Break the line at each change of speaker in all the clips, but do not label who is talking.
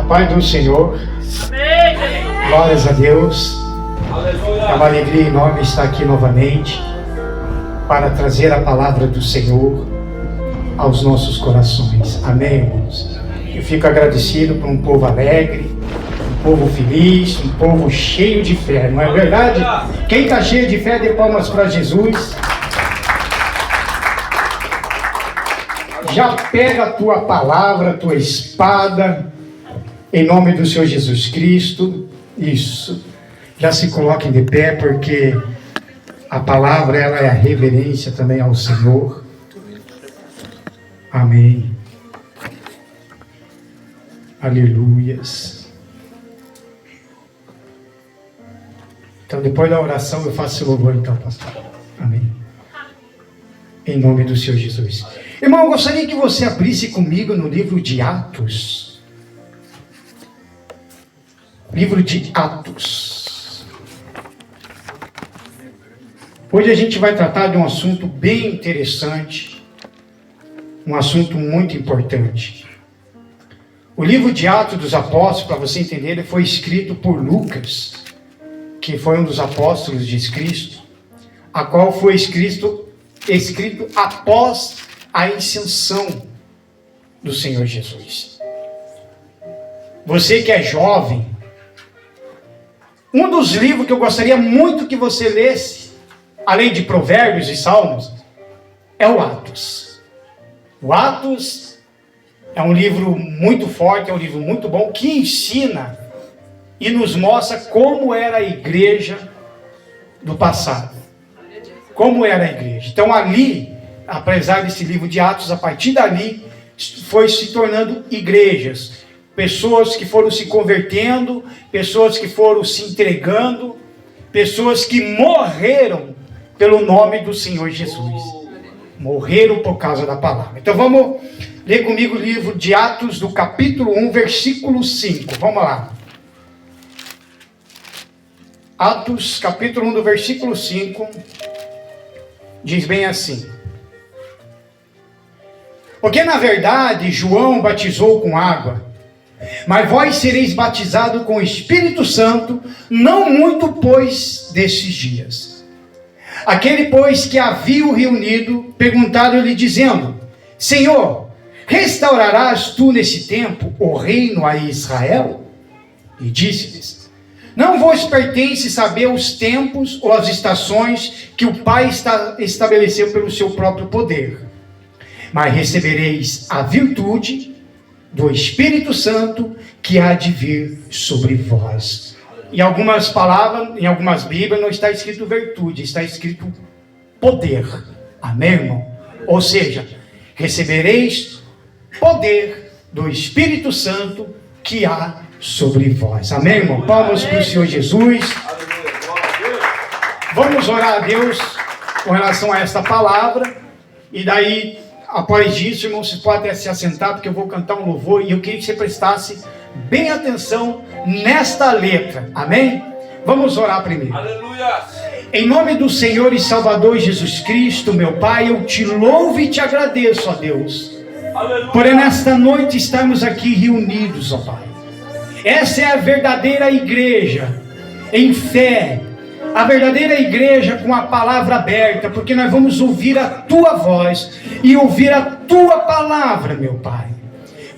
paz do Senhor. Glórias a Deus. É uma alegria enorme estar aqui novamente para trazer a palavra do Senhor aos nossos corações. Amém, irmãos? Eu fico agradecido por um povo alegre, um povo feliz, um povo cheio de fé, não é verdade? Quem está cheio de fé, dê palmas para Jesus. Já pega a tua palavra, a tua espada, em nome do Senhor Jesus Cristo. Isso. Já se coloquem de pé, porque a palavra, ela é a reverência também ao Senhor. Amém. Aleluias. Então, depois da oração, eu faço o louvor, então, pastor. Amém. Em nome do Senhor Jesus. Irmão, eu gostaria que você abrisse comigo no livro de Atos. Livro de Atos. Hoje a gente vai tratar de um assunto bem interessante, um assunto muito importante. O livro de Atos dos Apóstolos, para você entender, ele foi escrito por Lucas, que foi um dos apóstolos de Cristo, a qual foi escrito após a ascensão do Senhor Jesus. Você que é jovem, um dos livros que eu gostaria muito que você lesse, além de Provérbios e Salmos, é o Atos. O Atos é um livro muito forte, é um livro muito bom, que ensina e nos mostra como era a igreja do passado. Como era a igreja. Então ali, apesar desse livro de Atos, a partir dali, foi se tornando igrejas. Pessoas que foram se convertendo, pessoas que foram se entregando, pessoas que morreram pelo nome do Senhor Jesus. Morreram por causa da palavra. Então vamos ler comigo o livro de Atos, do capítulo 1, versículo 5. Vamos lá. Atos, capítulo 1, do versículo 5, diz bem assim: porque na verdade João batizou com água, mas vós sereis batizados com o Espírito Santo, não muito pois desses dias. Aquele, pois, que haviam reunido, perguntaram-lhe, dizendo: Senhor, restaurarás tu nesse tempo o reino a Israel? E disse-lhes: não vos pertence saber os tempos ou as estações que o Pai estabeleceu pelo seu próprio poder, mas recebereis a virtude do Espírito Santo que há de vir sobre vós. Em algumas palavras, em algumas Bíblias, não está escrito virtude, está escrito poder. Amém, irmão? Ou seja, recebereis poder do Espírito Santo que há sobre vós. Amém, irmão? Palmas para o Senhor Jesus. Vamos orar a Deus com relação a esta palavra. E daí, após isso, irmão, você pode até se assentar, porque eu vou cantar um louvor e eu queria que você prestasse bem atenção nesta letra. Amém? Vamos orar primeiro. Aleluia! Em nome do Senhor e Salvador Jesus Cristo, meu Pai, eu te louvo e te agradeço, ó Deus, por nesta noite estarmos aqui reunidos, ó Pai. Essa é a verdadeira igreja em fé, a verdadeira igreja com a palavra aberta, porque nós vamos ouvir a tua voz e ouvir a tua palavra, meu Pai.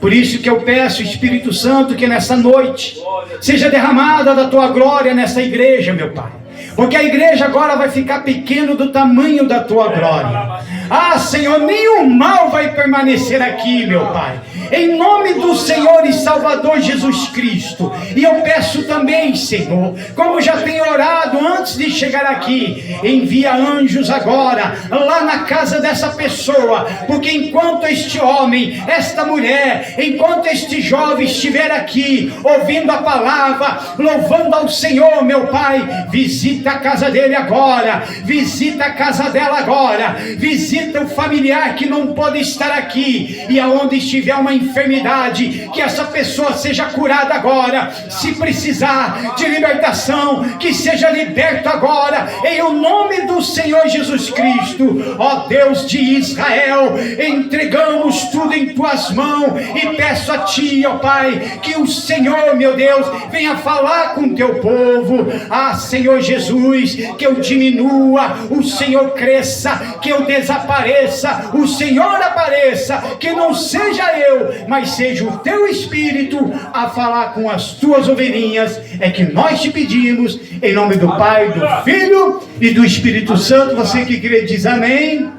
Por isso que eu peço, Espírito Santo, que nessa noite seja derramada da tua glória nessa igreja, meu Pai. Porque a igreja agora vai ficar pequeno do tamanho da tua glória. Ah, Senhor, nenhum mal vai permanecer aqui, meu Pai. Em nome do Senhor e Salvador Jesus Cristo. E eu peço também, Senhor, como já tenho orado antes de chegar aqui, envia anjos agora, lá na casa dessa pessoa. Porque enquanto este homem, esta mulher, enquanto este jovem estiver aqui, ouvindo a palavra, louvando ao Senhor, meu Pai, visita a casa dele agora, visita a casa dela agora, visita visita o familiar que não pode estar aqui, e aonde estiver uma enfermidade, que essa pessoa seja curada agora. Se precisar de libertação, que seja liberto agora, em o nome do Senhor Jesus Cristo. Ó Deus de Israel, entregamos tudo em tuas mãos e peço a ti, ó Pai, que o Senhor, meu Deus, venha falar com teu povo. Ah, Senhor Jesus, que eu diminua, o Senhor cresça, que eu desapareça, o Senhor apareça, que não seja eu, mas seja o teu Espírito a falar com as tuas ovelhinhas. É que nós te pedimos, em nome do Pai, do Filho e do Espírito Santo. Você que crê diz amém.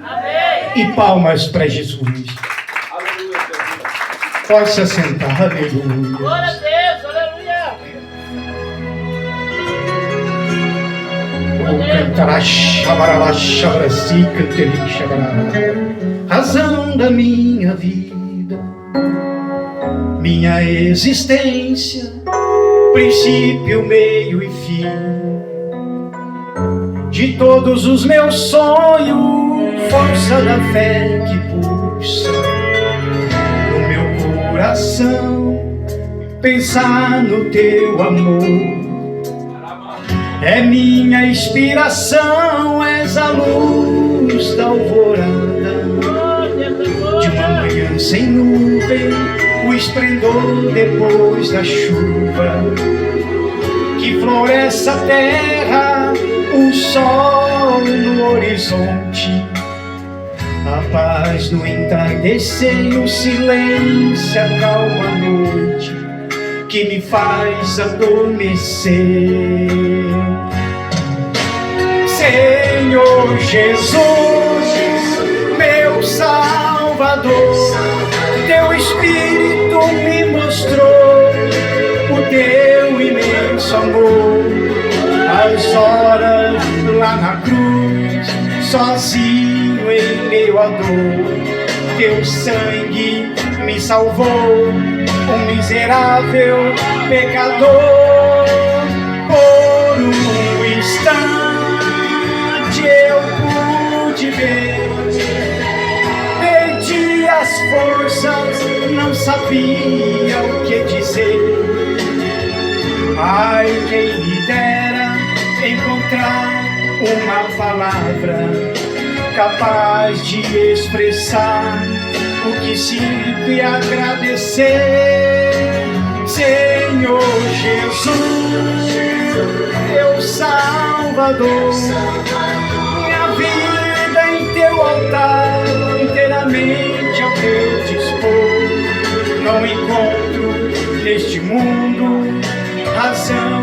E palmas para Jesus. Pode se assentar, aleluia.
Glória a Deus, aleluia.
Vou cantar a chabaralá, chabarasi, cantei, chabaralá. Razão da minha vida, minha existência, princípio, meio e fim de todos os meus sonhos, força da fé que pulsa no meu coração, pensar no teu amor. É minha inspiração, és a luz da alvorada, de uma manhã sem nuvem, o esplendor depois da chuva, que floresce a terra, o sol no horizonte, a paz no entardecer, o silêncio acalma a noite, que me faz adormecer. Senhor Jesus, meu Salvador, teu Espírito me mostrou o teu imenso amor. As horas lá na cruz, sozinho em meio à dor, teu sangue me salvou, um miserável pecador. Por um instante eu pude ver, perdi as forças, não sabia o que dizer. Ai, quem me dera encontrar uma palavra capaz de expressar o que sinto e agradecer. Senhor Jesus, meu Salvador, minha vida em teu altar, inteiramente ao teu dispor. Não encontro neste mundo razão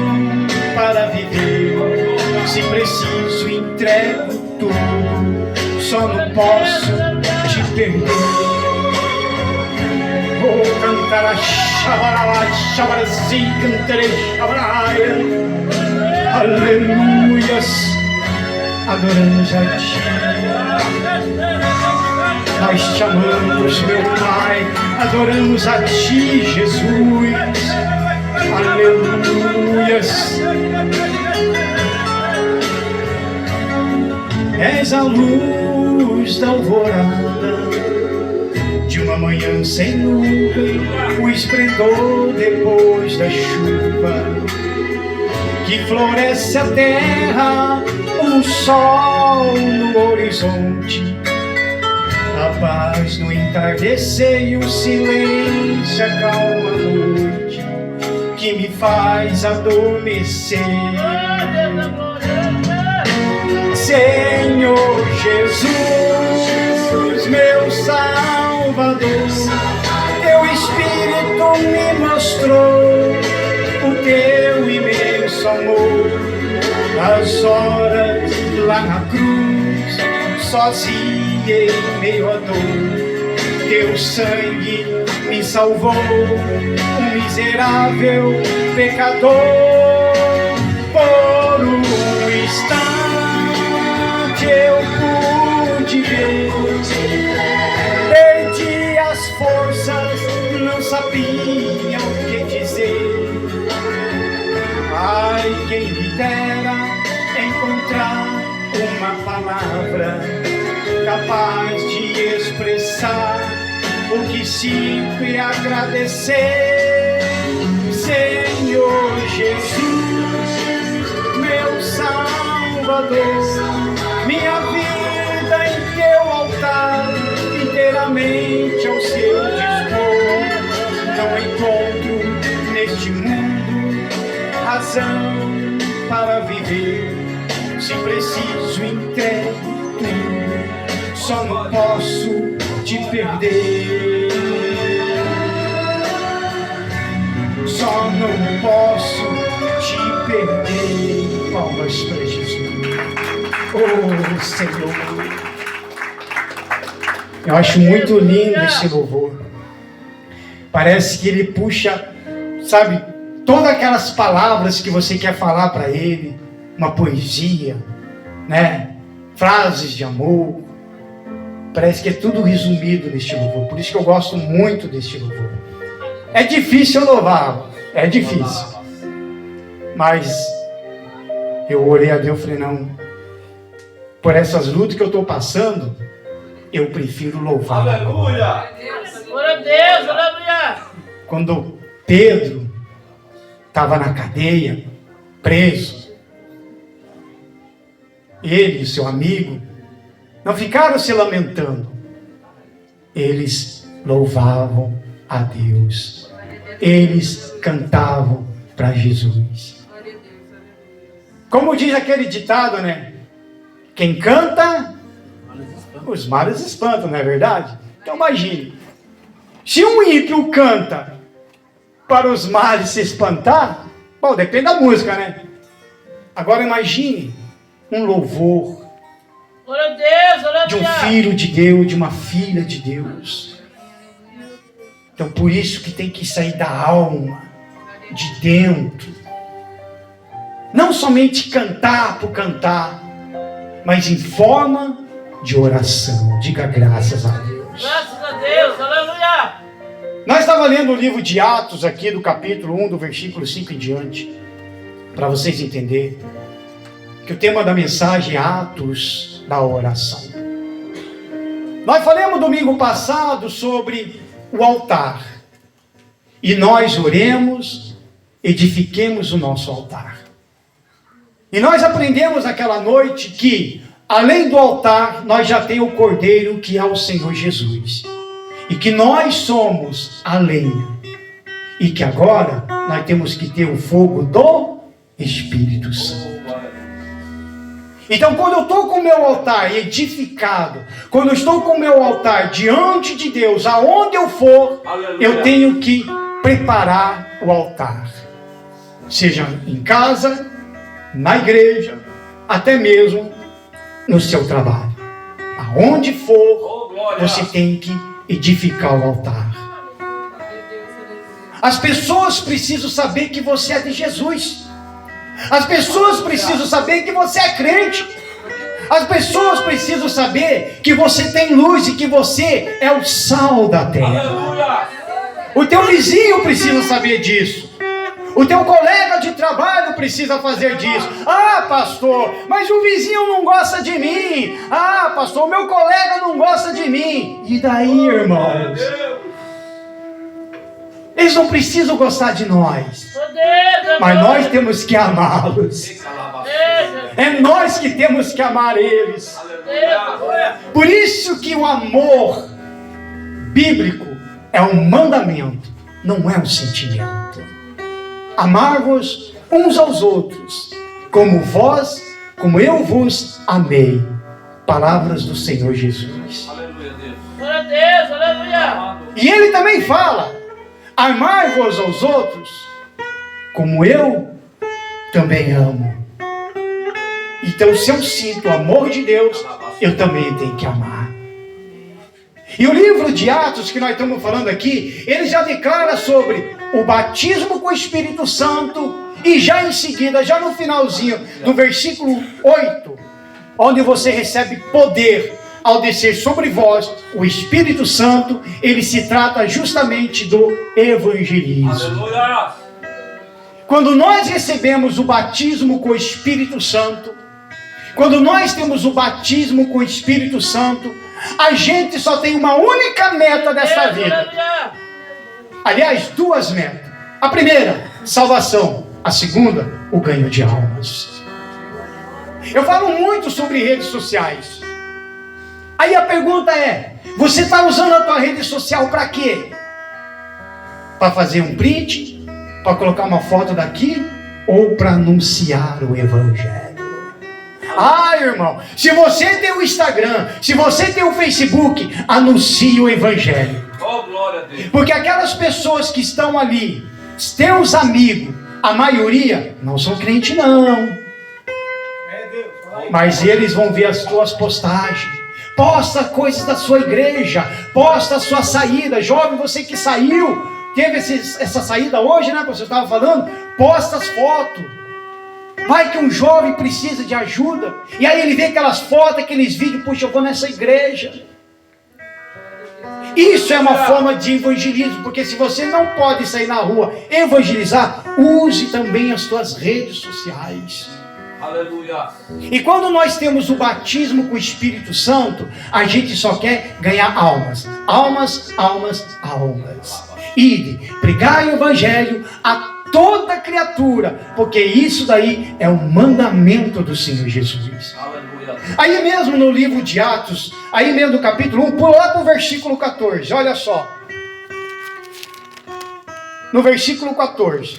para viver, se preciso entrego tudo, só não posso te perder. Vou cantar a chabaralá, chabarasi, cantarei chabaraia, aleluias, adoramos a ti. Nós te amamos, meu Pai, adoramos a ti, Jesus, aleluias. És a luz da alvorada, de uma manhã sem nuvem, o esplendor depois da chuva, que floresce a terra, o sol no horizonte, a paz no entardecer e o silêncio acalma a noite, que me faz adormecer. Senhor Jesus, meu Salvador, teu Espírito me mostrou o teu imenso amor. As horas lá na cruz, sozinho em meio à dor, teu sangue me salvou, um miserável pecador. Por um instante eu pude ver, perdi as forças, não sabia o que dizer. Ai, quem me dera encontrar uma palavra capaz tenho que sempre agradecer, Senhor Jesus, meu Salvador. Minha vida em teu altar, inteiramente ao seu dispor. Não encontro neste mundo razão para viver. Se preciso, entrego tudo, só não posso te perder. Só não posso te perder. Palmas para Jesus. Oh, Senhor. Eu acho muito lindo esse louvor. Parece que ele puxa, sabe, todas aquelas palavras que você quer falar para ele, uma poesia, né? Frases de amor. Parece que é tudo resumido neste louvor. Por isso que eu gosto muito deste louvor. É difícil louvar, é difícil. Mas eu orei a Deus e falei, não, por essas lutas que eu estou passando, eu prefiro louvar.
Aleluia! Glória a Deus, aleluia!
Quando Pedro estava na cadeia, preso, ele e seu amigo não ficaram se lamentando. Eles louvavam a Deus. Eles cantavam para Jesus. Como diz aquele ditado, né? Quem canta, os males espantam, não é verdade? Então imagine, se um ímpio canta para os males se espantar, bom, depende da música, né? Agora imagine um louvor de um filho de Deus, de uma filha de Deus. Então por isso que tem que sair da alma, de dentro. Não somente cantar por cantar, mas em forma de oração. Diga graças a Deus.
Graças a Deus, aleluia!
Nós estávamos lendo o livro de Atos aqui, do capítulo 1, do versículo 5 em diante, para vocês entenderem que o tema da mensagem é Atos da Oração. Nós falamos domingo passado sobre o altar. E nós oremos, edifiquemos o nosso altar. E nós aprendemos naquela noite que, além do altar, nós já temos o Cordeiro, que é o Senhor Jesus. E que nós somos a lenha. E que agora nós temos que ter o fogo do Espírito Santo. Então, quando eu estou com o meu altar edificado, quando eu estou com o meu altar diante de Deus, aonde eu for, aleluia, eu tenho que preparar o altar. Seja em casa, na igreja, até mesmo no seu trabalho. Aonde for, você tem que edificar o altar. As pessoas precisam saber que você é de Jesus. As pessoas precisam saber que você é crente. As pessoas precisam saber que você tem luz e que você é o sal da terra. O teu vizinho precisa saber disso. O teu colega de trabalho precisa fazer disso. Ah, pastor, mas o vizinho não gosta de mim. Ah, pastor, o meu colega não gosta de mim. E daí, irmãos? Eles não precisam gostar de nós, mas nós temos que amá-los. É nós que temos que amar eles. Por isso que o amor bíblico é um mandamento, não é um sentimento. Amar-vos uns aos outros, como eu vos amei. Palavras do Senhor Jesus.
Glória a Deus, aleluia.
E ele também fala: amai-vos aos outros, como eu também amo. Então, se eu sinto o amor de Deus, eu também tenho que amar. E o livro de Atos que nós estamos falando aqui, ele já declara sobre o batismo com o Espírito Santo. E já em seguida, já no finalzinho do versículo 8, onde você recebe poder ao descer sobre vós o Espírito Santo, ele se trata justamente do evangelismo. Aleluia! Quando nós recebemos o batismo com o Espírito Santo, quando nós temos o batismo com o Espírito Santo, A gente só tem uma única meta desta vida.
Aleluia.
Aliás, duas metas. A primeira, salvação. A segunda, o ganho de almas. Eu falo muito sobre redes sociais. Aí a pergunta é, você está usando a tua rede social para quê? Para fazer um print? Para colocar uma foto daqui? Ou para anunciar o Evangelho? Ah, irmão, se você tem o Instagram, se você tem o Facebook, anuncie o Evangelho.
Oh, glória a Deus.
Porque aquelas pessoas que estão ali, teus amigos, a maioria não são crentes não. Mas eles vão ver as tuas postagens. Posta coisas da sua igreja, posta a sua saída. Jovem, você que saiu, teve essa saída hoje, né? Você estava falando, posta as fotos. Vai que um jovem precisa de ajuda, e aí ele vê aquelas fotos, aqueles vídeos, puxa, eu vou nessa igreja. Isso é uma forma de evangelismo, porque se você não pode sair na rua evangelizar, use também as suas redes sociais.
Aleluia.
E quando nós temos o batismo com o Espírito Santo, a gente só quer ganhar almas. Almas, almas, almas. Ide, pregai o Evangelho a toda criatura, porque isso daí é o mandamento do Senhor Jesus.
Aleluia.
Aí mesmo no livro de Atos, aí mesmo no capítulo 1, pula lá para o versículo 14, olha só. No versículo 14,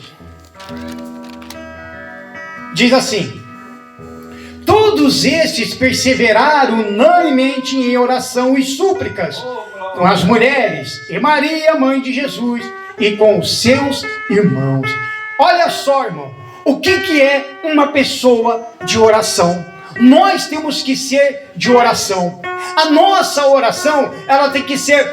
diz assim: todos estes perseveraram unanimemente em oração e súplicas com as mulheres e Maria, mãe de Jesus, e com os seus irmãos. Olha só, irmão, o que é uma pessoa de oração? Nós temos que ser de oração. A nossa oração, ela tem que ser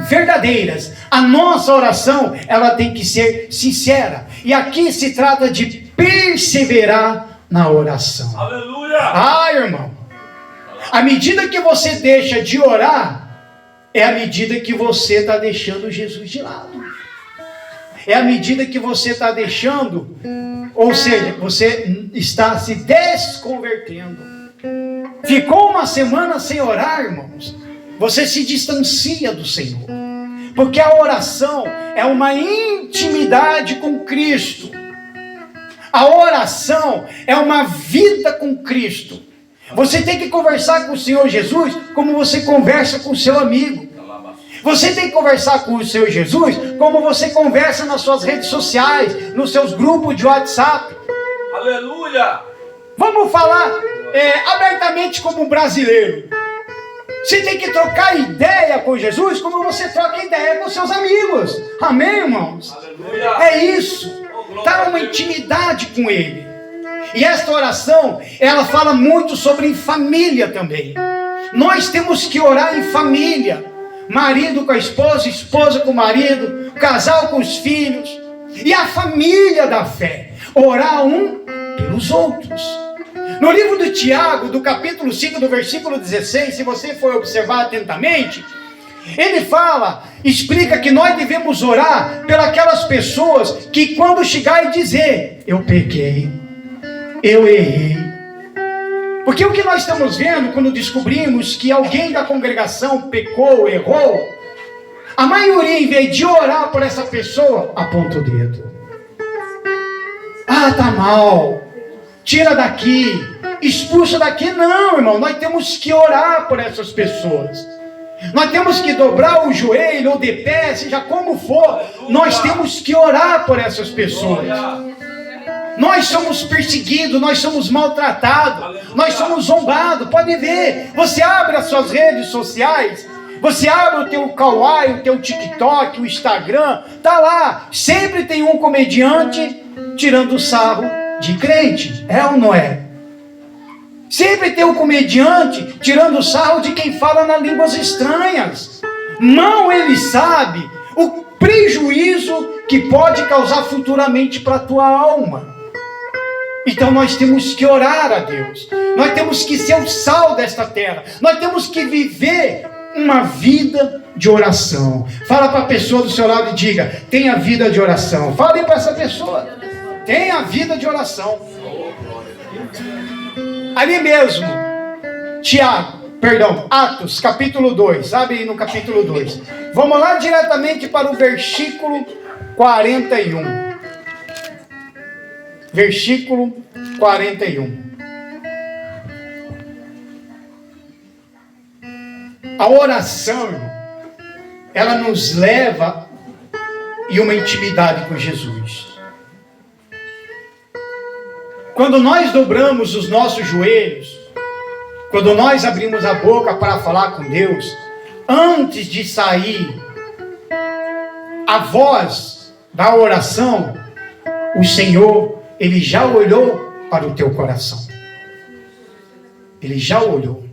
verdadeiras. A nossa oração, ela tem que ser sincera. E aqui se trata de perseverar na oração.
Aleluia.
Ah, irmão, à medida que você deixa de orar, é à medida que você está deixando Jesus de lado. É à medida que você está deixando, ou seja, você está se desconvertendo. Ficou uma semana sem orar, irmãos, você se distancia do Senhor. Porque a oração é uma intimidade com Cristo. A oração é uma vida com Cristo. Você tem que conversar com o Senhor Jesus como você conversa com o seu amigo. Você tem que conversar com o Senhor Jesus como você conversa nas suas redes sociais, nos seus grupos de WhatsApp.
Aleluia.
Vamos falar abertamente como um brasileiro. Você tem que trocar ideia com Jesus como você troca ideia com seus amigos. Amém, irmãos?
Aleluia.
É isso. Está uma intimidade com Ele. E esta oração, ela fala muito sobre família também. Nós temos que orar em família. Marido com a esposa, esposa com o marido, casal com os filhos. E a família da fé. Orar um pelos outros. No livro do Tiago, do capítulo 5, do versículo 16, se você for observar atentamente, ele fala, explica que nós devemos orar pelas pessoas que quando chegar e dizer, eu pequei, eu errei. Porque o que nós estamos vendo quando descobrimos que alguém da congregação pecou, errou, a maioria, em vez de orar por essa pessoa, aponta o dedo. Ah, tá mal, tira daqui, expulsa daqui. Não, irmão, nós temos que orar por essas pessoas. Nós temos que dobrar o joelho ou de pé, seja como for, nós temos que orar por essas pessoas. Nós somos perseguidos, nós somos maltratados, nós somos zombados. Pode ver, você abre as suas redes sociais, você abre o teu Kawaii, o teu TikTok, o Instagram, tá lá, sempre tem um comediante tirando sarro de crente, é ou não é? Sempre tem um comediante tirando sarro de quem fala nas línguas estranhas. Mal ele sabe o prejuízo que pode causar futuramente para a tua alma. Então nós temos que orar a Deus. Nós temos que ser o sal desta terra. Nós temos que viver uma vida de oração. Fala para a pessoa do seu lado e diga, tenha vida de oração. Fale para essa pessoa, tenha vida de oração. Ali mesmo, Tiago, Atos, capítulo 2. Abre aí no capítulo 2. Vamos lá diretamente para o versículo 41. Versículo 41. A oração, ela nos leva em uma intimidade com Jesus. Quando nós dobramos os nossos joelhos, quando nós abrimos a boca para falar com Deus, antes de sair a voz da oração, o Senhor, Ele já olhou para o teu coração. Ele já olhou.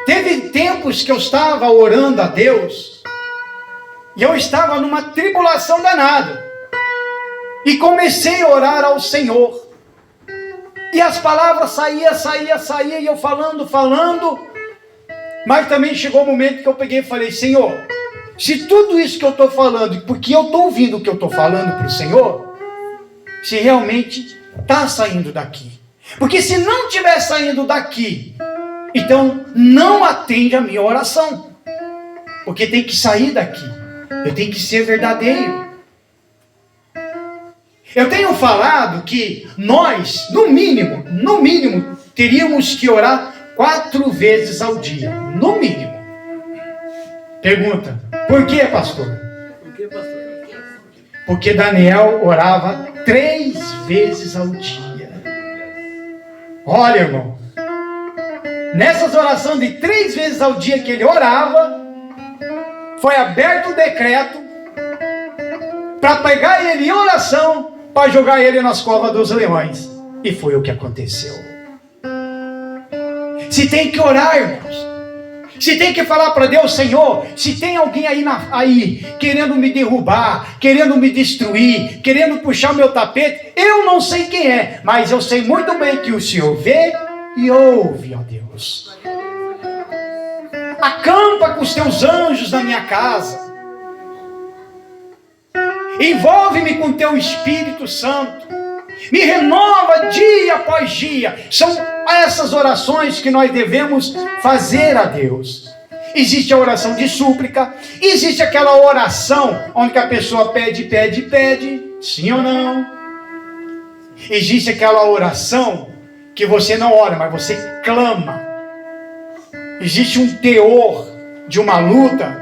Teve tempos que eu estava orando a Deus, e eu estava numa tribulação danada, e comecei a orar ao Senhor, e as palavras saía, e eu falando, mas também chegou o momento que eu peguei e falei: Senhor, se tudo isso que eu estou falando, porque eu estou ouvindo o que eu estou falando para o Senhor, se realmente está saindo daqui, porque se não estiver saindo daqui, então não atende a minha oração, porque tem que sair daqui, eu tenho que ser verdadeiro. Eu tenho falado que nós, no mínimo, teríamos que orar 4 vezes ao dia, no mínimo. Pergunta: por que, pastor? Porque Daniel orava 3 vezes ao dia. Olha, irmão, nessas orações de 3 vezes ao dia que ele orava, foi aberto o decreto para pegar ele em oração, para jogar ele nas covas dos leões. E foi o que aconteceu. Se tem que orar, irmãos, se tem que falar para Deus: Senhor, se tem alguém aí querendo me derrubar, querendo me destruir, querendo puxar o meu tapete, eu não sei quem é, mas eu sei muito bem que o Senhor vê e ouve, ó Deus. Acampa com os teus anjos na minha casa. Envolve-me com teu Espírito Santo. Me renova dia após dia. São essas orações que nós devemos fazer a Deus. Existe a oração de súplica. Existe aquela oração onde a pessoa pede, sim ou não. Existe aquela oração que você não ora, mas você clama. Existe um teor de uma luta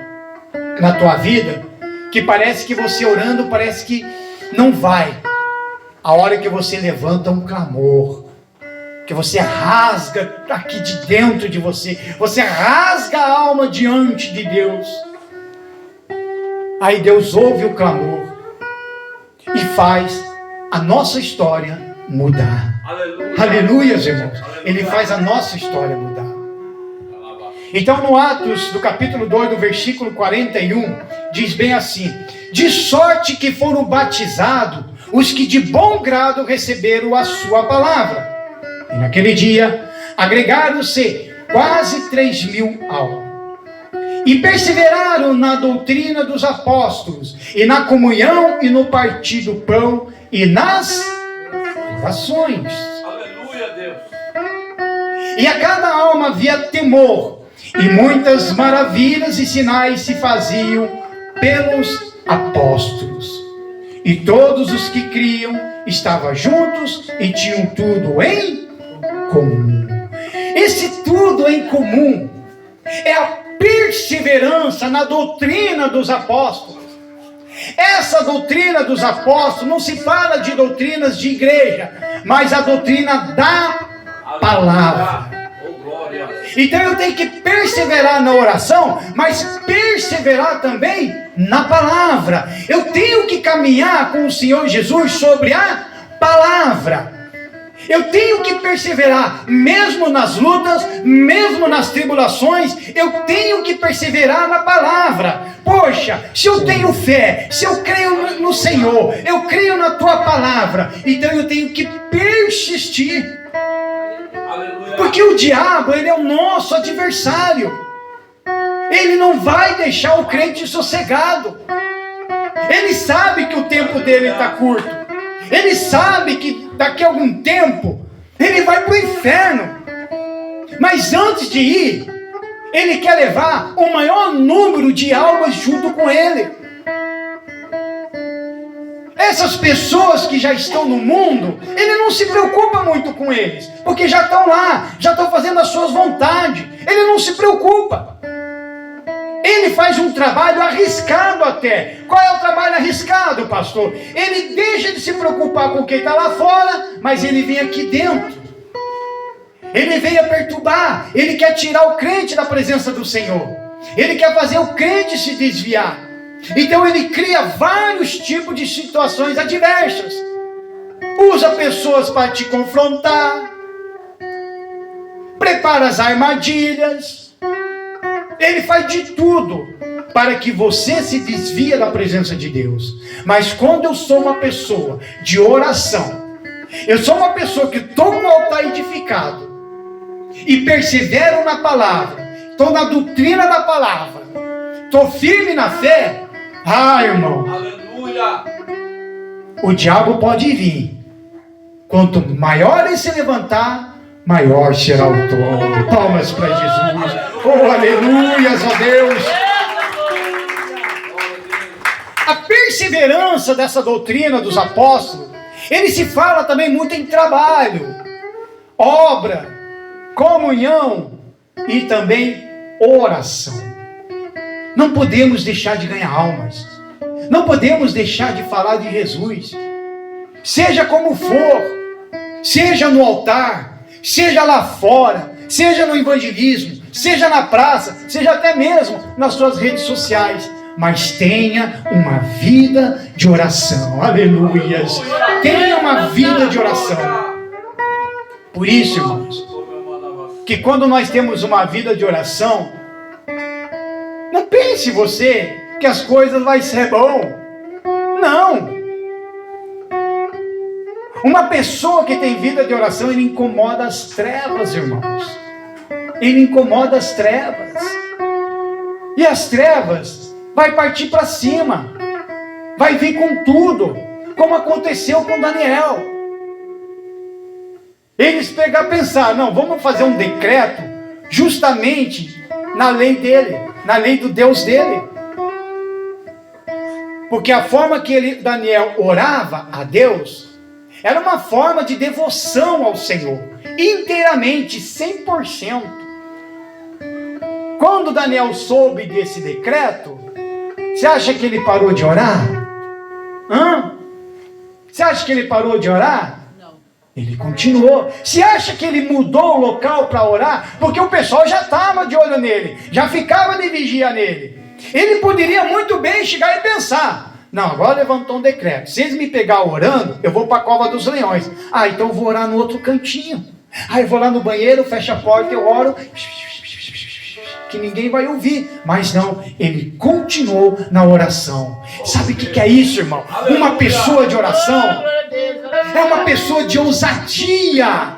na tua vida que parece que você orando, parece que não vai. A hora que você levanta um clamor, que você rasga aqui de dentro de você, você rasga a alma diante de Deus. Aí Deus ouve o clamor e faz a nossa história mudar.
Aleluia.
Aleluia, irmãos.
Aleluia.
Ele faz a nossa história mudar. Então, no Atos, do capítulo 2, do versículo 41, diz bem assim: de sorte que foram batizados os que de bom grado receberam a sua palavra. E naquele dia, agregaram-se quase 3.000 almas. E perseveraram na doutrina dos apóstolos, e na comunhão, e no partir do pão, e nas orações.
Aleluia, Deus.
E a cada alma havia temor, e muitas maravilhas e sinais se faziam pelos apóstolos. E todos os que criam estavam juntos e tinham tudo em comum. Esse tudo em comum é a perseverança na doutrina dos apóstolos. Essa doutrina dos apóstolos não se fala de doutrinas de igreja, mas a doutrina da palavra. Então eu tenho que perseverar na oração, mas perseverar também na palavra. Eu tenho que caminhar com o Senhor Jesus sobre a palavra. Eu tenho que perseverar, mesmo nas lutas, mesmo nas tribulações, eu tenho que perseverar na palavra. Poxa, se eu tenho fé, se eu creio no Senhor, eu creio na tua palavra, então eu tenho que persistir. Porque o diabo, ele é o nosso adversário. Ele não vai deixar o crente sossegado. Ele sabe que o tempo dele está curto. Ele sabe que daqui a algum tempo ele vai para o inferno. Mas antes de ir, ele quer levar o maior número de almas junto com ele. Essas pessoas que já estão no mundo, ele não se preocupa muito com eles, porque já estão lá, já estão fazendo as suas vontades. Ele não se preocupa. Ele faz um trabalho arriscado até. Qual é o trabalho arriscado, pastor? Ele deixa de se preocupar com quem está lá fora, mas ele vem aqui dentro. Ele veio a perturbar. Ele quer tirar o crente da presença do Senhor. Ele quer fazer o crente se desviar. Então ele cria vários tipos de situações adversas. Usa pessoas para te confrontar. Prepara as armadilhas. Ele faz de tudo para que você se desvie da presença de Deus. Mas quando eu sou uma pessoa de oração, eu sou uma pessoa que estou com o altar edificado e persevero na palavra, estou na doutrina da palavra, estou firme na fé, irmão,
Aleluia.
o diabo pode vir. Quanto maior ele se levantar, maior será o trono. Palmas para Jesus. Oh, aleluias, ó Deus. A perseverança dessa doutrina dos apóstolos, ele se fala também muito em trabalho, obra, comunhão e também oração. Não podemos deixar de ganhar almas. Não podemos deixar de falar de Jesus. Seja como for, seja no altar, seja lá fora, seja no evangelismo, seja na praça, seja até mesmo nas suas redes sociais, mas tenha uma vida de oração. Aleluias. Tenha uma vida de oração. Por isso, irmãos, que quando nós temos uma vida de oração, não pense você que as coisas vão ser bom. Não. Uma pessoa que tem vida de oração, ele incomoda as trevas, irmãos. Ele incomoda as trevas. E as trevas vai partir para cima. Vai vir com tudo, como aconteceu com Daniel. Eles pensar, não, vamos fazer um decreto justamente na lei dele, na lei do Deus dele. Porque a forma que Daniel orava a Deus era uma forma de devoção ao Senhor, inteiramente, 100%. Quando Daniel soube desse decreto, você acha que ele parou de orar? Você acha que ele parou de orar? Não. Ele continuou. Você acha que ele mudou o local para orar? Porque o pessoal já estava de olho nele, já ficava de vigia nele. Ele poderia muito bem chegar e pensar, não, agora levantou um decreto, se eles me pegar orando, eu vou para a cova dos leões. Então eu vou orar no outro cantinho. Eu vou lá no banheiro, fecho a porta, eu oro, que ninguém vai ouvir. Mas não, ele continuou na oração. Sabe o que é isso, irmão? Uma pessoa de oração é uma pessoa de ousadia,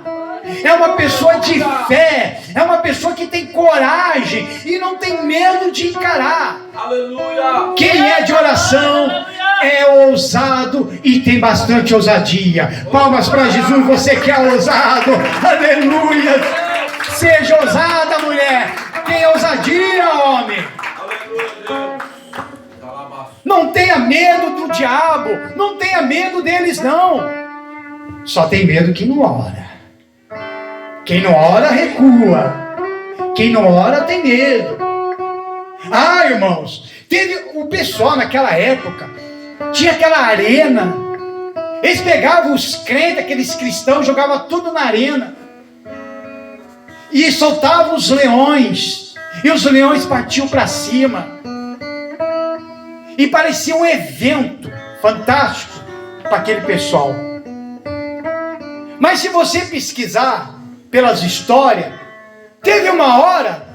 é uma pessoa de fé, é uma pessoa que tem coragem e não tem medo de encarar.
Aleluia.
Quem é de oração é ousado e tem bastante ousadia. Palmas para Jesus, você que é ousado. Aleluia. Seja ousada, mulher. Tem ousadia, homem. Não tenha medo do diabo. Não tenha medo deles, não. Só tem medo quem não ora. Quem não ora, recua. Quem não ora, tem medo. Irmãos, teve o pessoal naquela época, tinha aquela arena. Eles pegavam os crentes, aqueles cristãos, jogavam tudo na arena e soltavam os leões. E os leões partiam para cima. E parecia um evento fantástico para aquele pessoal. Mas se você pesquisar pelas histórias, teve uma hora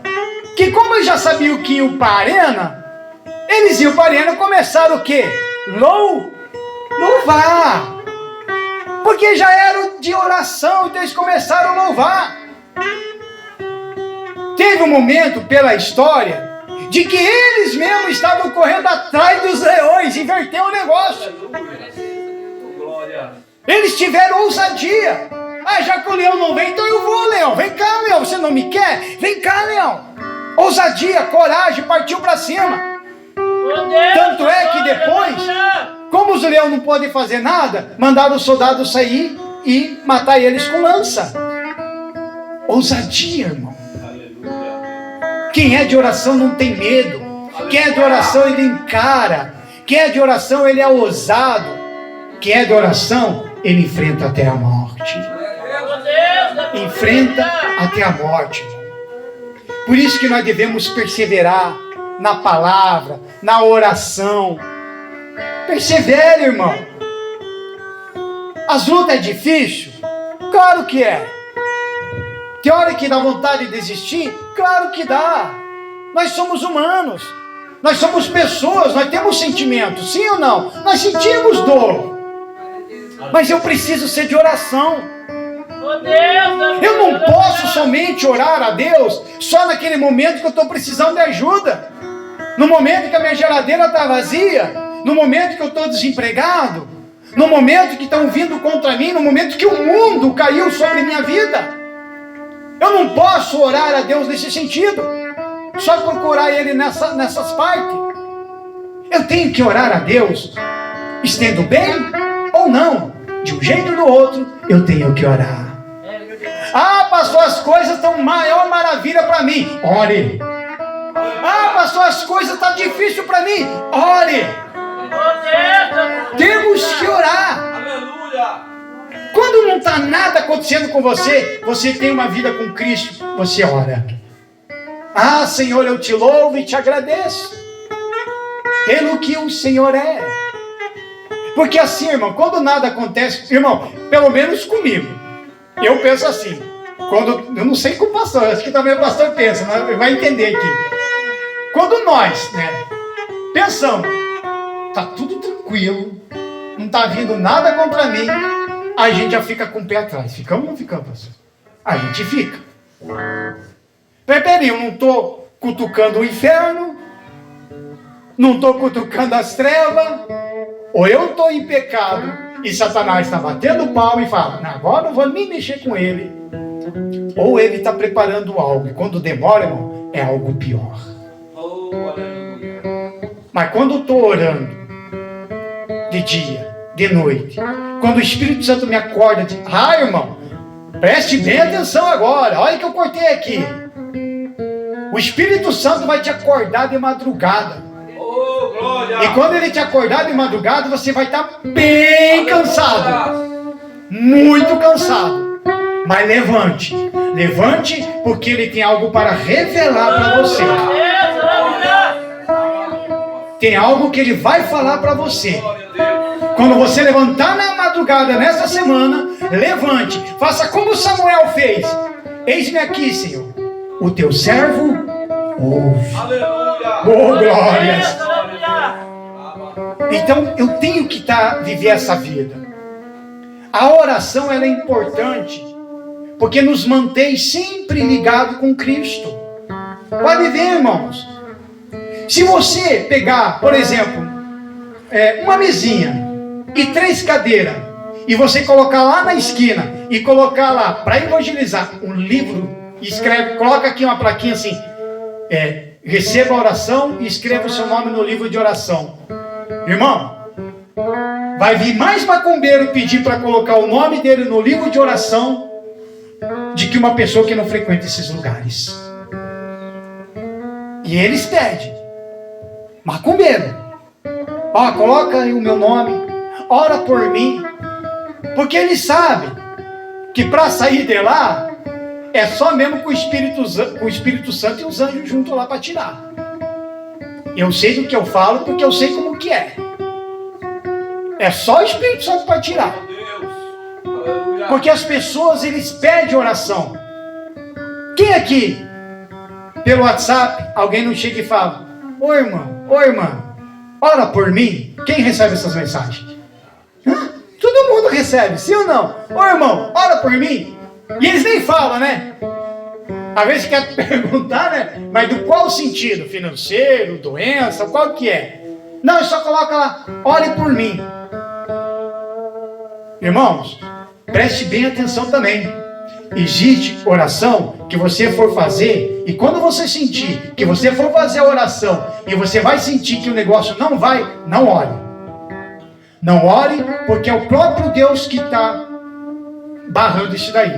que, como eles já sabiam que iam para a arena, eles iam para a arena e começaram o quê? Louvar. Porque já era de oração, então eles começaram a louvar. Teve um momento pela história de que eles mesmos estavam correndo atrás dos leões, inverteu o negócio. Eles tiveram ousadia. Ah, já que o leão não vem, então eu vou, leão. Vem cá, leão. Você não me quer? Vem cá, leão. Ousadia, coragem, partiu para cima. Tanto é que depois, como os leões não podem fazer nada, mandaram os soldados sair e matar eles com lança. Ousadia, irmão. Quem é de oração não tem medo. Quem é de oração, ele encara. Quem é de oração, ele é ousado. Quem é de oração, ele enfrenta até a morte. Enfrenta até a morte. Por isso que nós devemos perseverar na palavra, na oração. Persevere, irmão. As lutas é difícil? Claro que é. Tem hora que dá vontade de desistir? Claro que dá. Nós somos humanos. Nós somos pessoas, nós temos sentimentos, sim ou não? Nós sentimos dor. Mas eu preciso ser de oração. Eu não posso somente orar a Deus só naquele momento que eu estou precisando de ajuda. No momento que a minha geladeira está vazia, no momento que eu estou desempregado, no momento que estão vindo contra mim, no momento que o mundo caiu sobre minha vida. Eu não posso orar a Deus nesse sentido, só procurar Ele nessas partes. Eu tenho que orar a Deus, estendo bem ou não, de um jeito ou do outro, eu tenho que orar. Ah, pastor, as coisas estão maior maravilha para mim. Ore. Ah, pastor, as coisas estão difíceis para mim. Ore. Temos que orar. Quando não está nada acontecendo com você, você tem uma vida com Cristo, você ora. Ah, Senhor, eu te louvo e te agradeço pelo que o Senhor é. Porque assim, irmão, quando nada acontece, irmão, pelo menos comigo, eu penso assim, eu não sei com o pastor, acho que também o pastor pensa, mas vai entender aqui. Quando nós, pensamos, tá tudo tranquilo, não tá vindo nada contra mim, a gente já fica com o pé atrás. Ficamos ou não ficamos, pastor? A gente fica. Peraí, eu não estou cutucando o inferno, não estou cutucando as trevas, ou eu estou em pecado e Satanás está batendo palma e fala, agora não vou nem mexer com ele, ou ele está preparando algo, e quando demora, irmão, é algo pior. Mas quando eu estou orando, de dia, de noite, quando o Espírito Santo me acorda, irmão, preste bem atenção agora, olha que eu cortei aqui. O Espírito Santo vai te acordar de madrugada. E quando ele te acordar de madrugada, você vai estar bem cansado. Muito cansado. Mas levante. Levante, porque ele tem algo para revelar para você. Tem algo que ele vai falar para você. Quando você levantar na madrugada nessa semana, levante. Faça como Samuel fez. Eis-me aqui, Senhor. O teu servo ouve. Oh, glórias. Então, eu tenho que viver essa vida. A oração, ela é importante, porque nos mantém sempre ligado com Cristo. Pode ver, irmãos. Se você pegar, por exemplo, uma mesinha e 3 cadeiras, e você colocar lá na esquina, e colocar lá, para evangelizar, um livro, coloca aqui uma plaquinha assim, receba a oração e escreva o seu nome no livro de oração. Irmão, vai vir mais macumbeiro pedir para colocar o nome dele no livro de oração de que uma pessoa que não frequenta esses lugares. E eles pedem. Macumbeiro. Coloca aí o meu nome. Ora por mim. Porque eles sabem que para sair de lá é só mesmo com o Espírito Santo e os anjos juntos lá para tirar. Eu sei do que eu falo porque eu sei como que é. É só o Espírito Santo para tirar. Porque as pessoas, eles pedem oração. Quem aqui, pelo WhatsApp, alguém não chega e fala, ô irmã, ora por mim. Quem recebe essas mensagens? Todo mundo recebe, sim ou não? Ô irmão, ora por mim. E eles nem falam, né? Às vezes quer perguntar, né? Mas do qual sentido? Financeiro, doença, qual que é? Não, só coloca lá, ore por mim. Irmãos, preste bem atenção também. Existe oração que você for fazer, e quando você sentir que você for fazer a oração e você vai sentir que o negócio não vai, não ore. Não ore, porque é o próprio Deus que está barrando isso daí.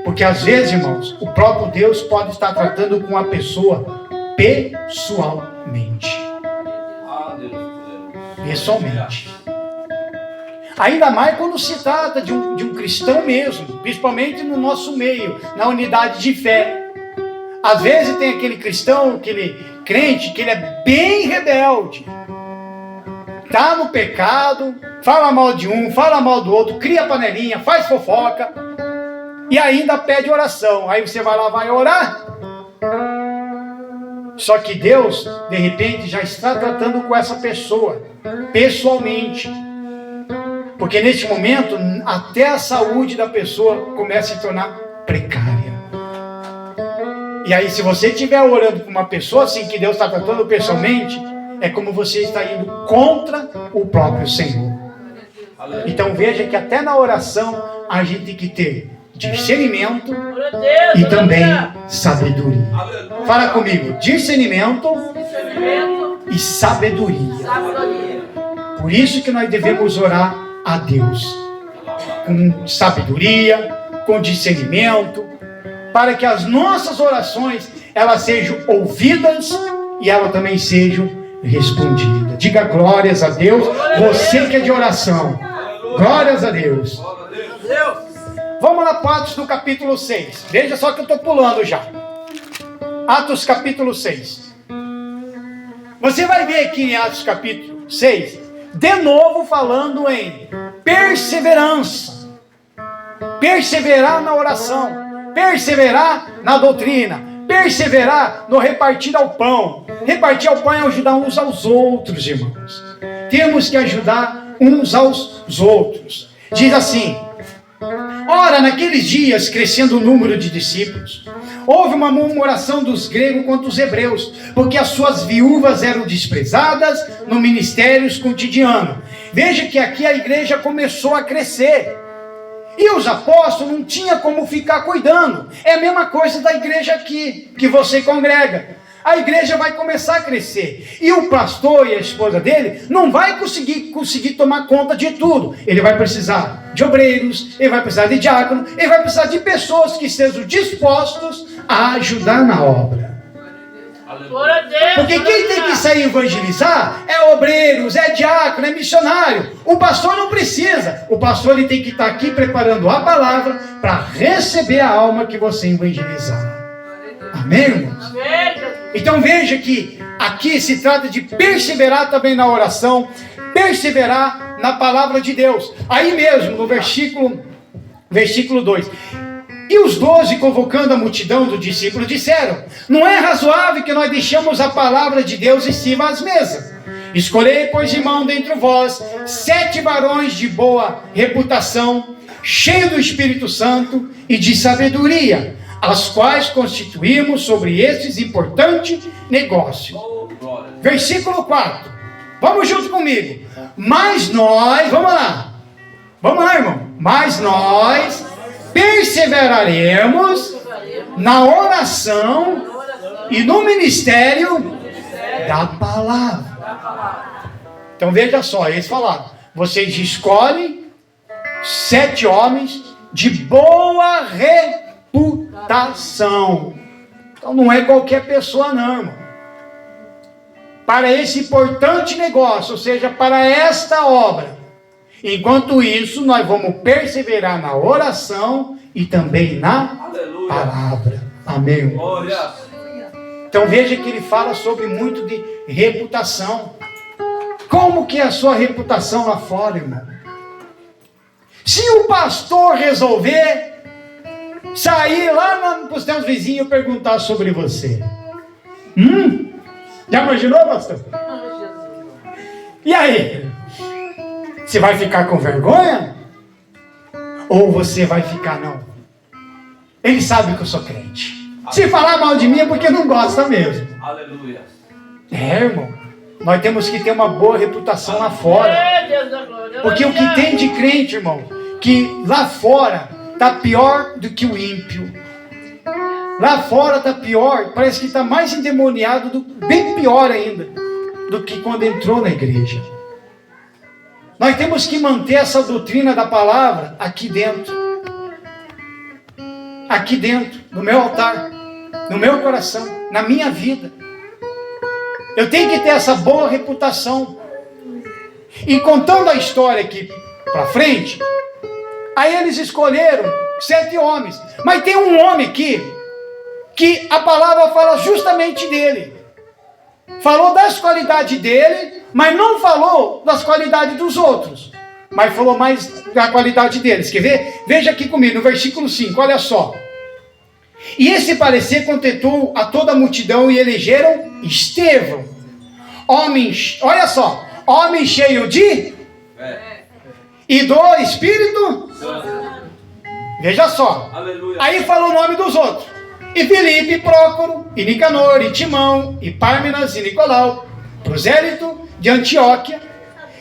Porque às vezes, irmãos, o próprio Deus pode estar tratando com a pessoa pessoalmente. Pessoalmente. Ainda mais quando se trata de um cristão mesmo, principalmente no nosso meio, na unidade de fé. Às vezes tem aquele cristão, aquele crente, que ele é bem rebelde. Está no pecado, fala mal de um, fala mal do outro, cria panelinha, faz fofoca e ainda pede oração. Aí você vai lá, vai orar. Só que Deus, de repente, já está tratando com essa pessoa, pessoalmente. Porque neste momento, até a saúde da pessoa começa a se tornar precária. E aí, se você estiver orando com uma pessoa assim, que Deus está tratando pessoalmente, é como você está indo contra o próprio Senhor. Então veja que até na oração, a gente tem que ter discernimento e também sabedoria. Fala comigo, discernimento e sabedoria. Por isso que nós devemos orar a Deus com sabedoria, com discernimento, para que as nossas orações elas sejam ouvidas e elas também sejam respondidas. Diga glórias a Deus, você que é de oração. Glórias a Deus. Vamos lá para Atos no capítulo 6. Veja só que eu estou pulando já. Atos capítulo 6. Você vai ver aqui em Atos capítulo 6, de novo falando em perseverança. Perseverar na oração. Perseverar na doutrina. Perseverar no repartir ao pão. Repartir ao pão é ajudar uns aos outros, irmãos. Temos que ajudar uns aos outros. Diz assim: ora, naqueles dias, crescendo o número de discípulos, houve uma murmuração dos gregos contra os hebreus, porque as suas viúvas eram desprezadas no ministério cotidiano. Veja que aqui a igreja começou a crescer. E os apóstolos não tinham como ficar cuidando. É a mesma coisa da igreja aqui, que você congrega. A igreja vai começar a crescer. E o pastor e a esposa dele não vai conseguir tomar conta de tudo. Ele vai precisar de obreiros, ele vai precisar de diáconos, ele vai precisar de pessoas que estejam dispostos a ajudar na obra. Porque quem tem que sair evangelizar é obreiros, é diácono, é missionário. O pastor não precisa. O pastor ele tem que estar aqui preparando a palavra para receber a alma que você evangelizar. Amém, irmãos? Então veja que aqui se trata de perseverar também na oração, perseverar na palavra de Deus. Aí mesmo, no versículo 2. E os 12, convocando a multidão dos discípulos, disseram: não é razoável que nós deixemos a palavra de Deus em cima às mesas. Escolhei, pois, irmão, dentre vós, 7 varões de boa reputação, cheios do Espírito Santo e de sabedoria, as quais constituímos sobre estes importantes negócios. Versículo 4. Vamos junto comigo. Mas nós, vamos lá, irmão. Mas nós perseveraremos na oração e no ministério da palavra. Então veja só, eles falaram: vocês escolhem 7 homens de boa reputação. Então não é qualquer pessoa não, irmão. Para esse importante negócio, ou seja, para esta obra. Enquanto isso, nós vamos perseverar na oração e também na palavra. Amém, irmãos? Então veja que ele fala sobre muito de reputação. Como que é a sua reputação lá fora, irmão? Se o pastor resolver sair lá para os teus vizinhos e perguntar sobre você, já imaginou, pastor? E aí? Você vai ficar com vergonha? Ou você vai ficar, não? Ele sabe que eu sou crente. Se falar mal de mim é porque não gosta mesmo.
Aleluia.
É, irmão. Nós temos que ter uma boa reputação lá fora. Porque o que tem de crente, irmão, que lá fora está pior do que o ímpio. Lá fora está pior, parece que está mais endemoniado, bem pior ainda, do que quando entrou na igreja. Nós temos que manter essa doutrina da palavra aqui dentro. Aqui dentro, no meu altar, no meu coração, na minha vida. Eu tenho que ter essa boa reputação. E contando a história aqui para frente, aí eles escolheram 7 homens. Mas tem um homem aqui, que a palavra fala justamente dele. Falou das qualidades dele, mas não falou das qualidades dos outros. Mas falou mais da qualidade deles. Quer ver? Veja aqui comigo, no versículo 5, olha só. E esse parecer contentou a toda a multidão e elegeram Estevão. Homens, olha só, homem cheio de e do Espírito. Veja só.
Aleluia.
Aí falou o nome dos outros. E Filipe, e Prócoro, e Nicanor, e Timão, e Pármenas, e Nicolau, prosélito de Antioquia,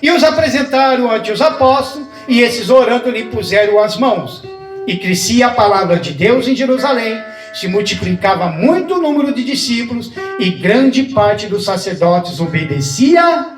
e os apresentaram ante os apóstolos, e esses orando lhe puseram as mãos. E crescia a palavra de Deus em Jerusalém, se multiplicava muito o número de discípulos, e grande parte dos sacerdotes obedecia.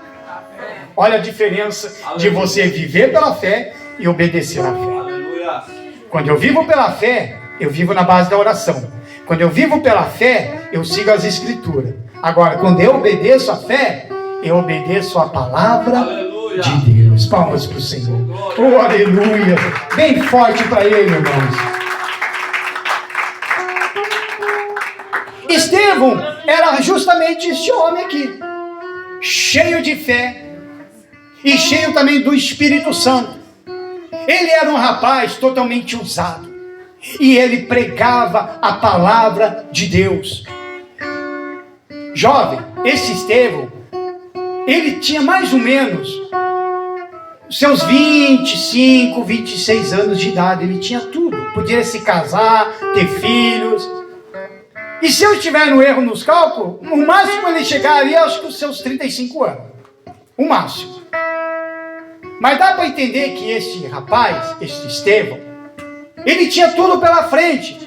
Olha a diferença de você viver pela fé e obedecer à fé.
Aleluia.
Quando eu vivo pela fé, eu vivo na base da oração. Quando eu vivo pela fé, eu sigo as escrituras. Agora, quando eu obedeço a fé, eu obedeço a palavra
Aleluia.
de Deus. Palmas para o Senhor. Oh, aleluia. Bem forte para Ele, irmãos. Estevão era justamente esse homem aqui. Cheio de fé. E cheio também do Espírito Santo. Ele era um rapaz totalmente usado. E ele pregava a palavra de Deus. Jovem, esse Estevão, ele tinha mais ou menos seus 25, 26 anos de idade. Ele tinha tudo. Podia se casar, ter filhos. E se eu estiver no erro nos cálculos, no máximo ele chegaria acho que os seus 35 anos. O máximo. Mas dá para entender que este rapaz, este Estevão, ele tinha tudo pela frente.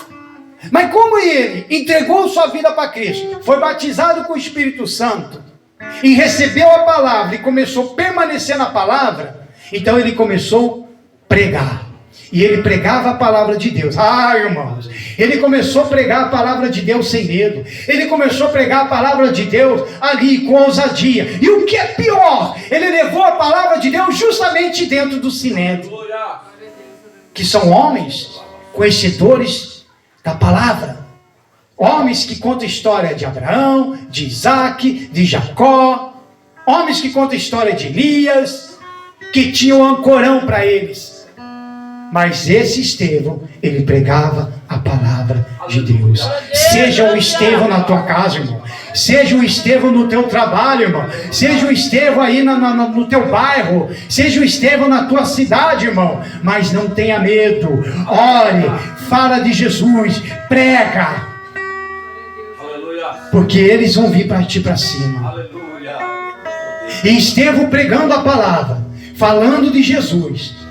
Mas como ele entregou sua vida para Cristo, foi batizado com o Espírito Santo, e recebeu a palavra, e começou a permanecer na palavra, então ele começou a pregar. E ele pregava a palavra de Deus. Ah, irmãos, ele começou a pregar a palavra de Deus sem medo. Ele começou a pregar a palavra de Deus ali com ousadia. E o que é pior, ele levou a palavra de Deus justamente dentro do sinédrio, que são homens conhecedores da palavra. Homens que contam a história de Abraão, de Isaac, de Jacó. Homens que contam a história de Elias, que tinham um ancorão para eles. Mas esse Estevão, ele pregava a palavra de Deus. Seja o Estevão na tua casa, irmão. Seja o Estevão no teu trabalho, irmão. Seja o Estevão aí no teu bairro. Seja o Estevão na tua cidade, irmão. Mas não tenha medo. Ore, fala de Jesus, prega.
Aleluia.
Porque eles vão vir para ti para cima.
Aleluia.
E Estevão pregando a palavra, falando de Jesus,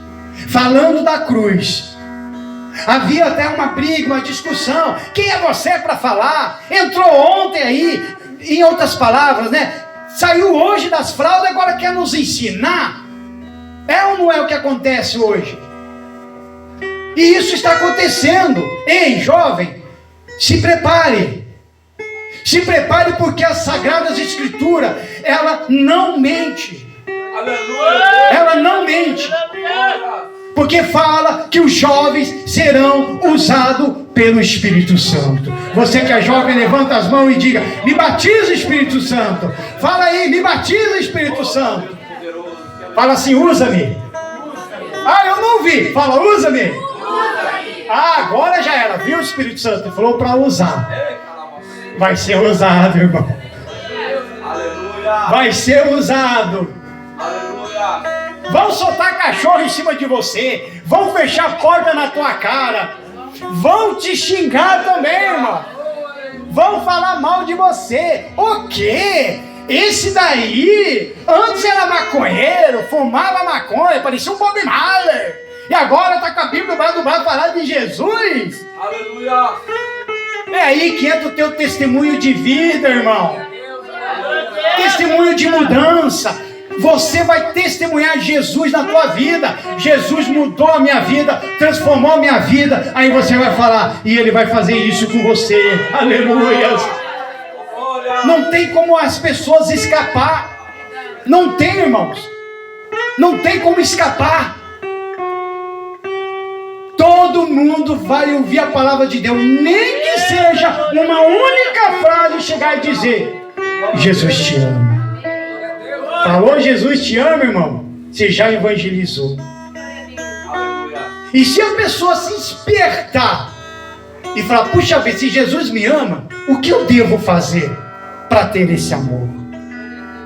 falando da cruz. Havia até uma briga, uma discussão. Quem é você para falar? Entrou ontem aí, em outras palavras, né? Saiu hoje das fraldas, agora quer nos ensinar. É ou não é o que acontece hoje? E isso está acontecendo. Ei, jovem, se prepare. Se prepare, porque as Sagradas Escrituras, ela não mente.
Aleluia.
Ela não mente. Porque fala que os jovens serão usados pelo Espírito Santo. Você que é jovem, levanta as mãos e diga: me batiza, Espírito Santo. Fala aí, me batiza, Espírito Santo. Fala assim: usa-me. Ah, eu não ouvi. Fala: usa-me. Ah, agora já era, viu, Espírito Santo? Ele falou para usar. Vai ser usado, irmão.
Aleluia.
Vai ser usado.
Aleluia.
Vão soltar cachorro em cima de você. Vão fechar a porta na tua cara. Vão te xingar também, irmão. Vão falar mal de você. O quê? Esse daí antes era maconheiro, fumava maconha, parecia um Bob Marley. E agora está com a Bíblia do braço falar de Jesus.
Aleluia.
É aí que entra o teu testemunho de vida, irmão. Testemunho de mudança. Você vai testemunhar Jesus na tua vida. Jesus mudou a minha vida, transformou a minha vida. Aí você vai falar, e Ele vai fazer isso com você. Aleluia. Não tem como as pessoas escapar. Não tem, irmãos. Não tem como escapar. Todo mundo vai ouvir a palavra de Deus, nem que seja uma única frase chegar e dizer: Jesus te ama. Falou Jesus te ama, irmão? Você já evangelizou. E se a pessoa se despertar e falar: puxa vida, se Jesus me ama, o que eu devo fazer para ter esse amor?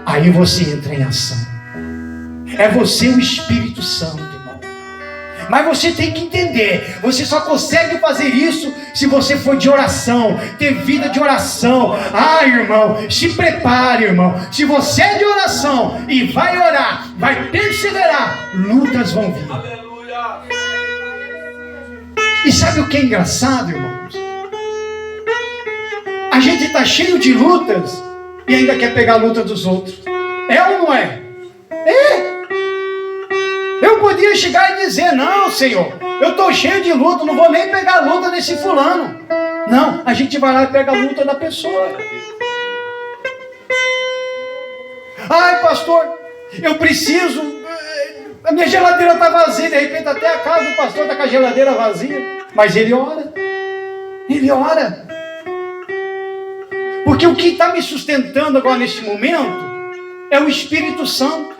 Aí você entra em ação. É você o Espírito Santo, irmão. Mas você tem que entender, você só consegue fazer isso se você for de oração, ter vida de oração. Ah, irmão, se prepare, irmão. Se você é de oração e vai orar, vai perseverar, lutas vão vir.
Aleluia.
E sabe o que é engraçado, irmãos? A gente está cheio de lutas e ainda quer pegar a luta dos outros. É ou não é? É. Eu podia chegar e dizer: não, Senhor, eu estou cheio de luta, não vou nem pegar a luta desse fulano. Não, a gente vai lá e pega a luta da pessoa. Ai, pastor, eu preciso, a minha geladeira está vazia. De repente até a casa do pastor está com a geladeira vazia. Mas ele ora. Ele ora. Porque o que está me sustentando agora nesse momento é o Espírito Santo.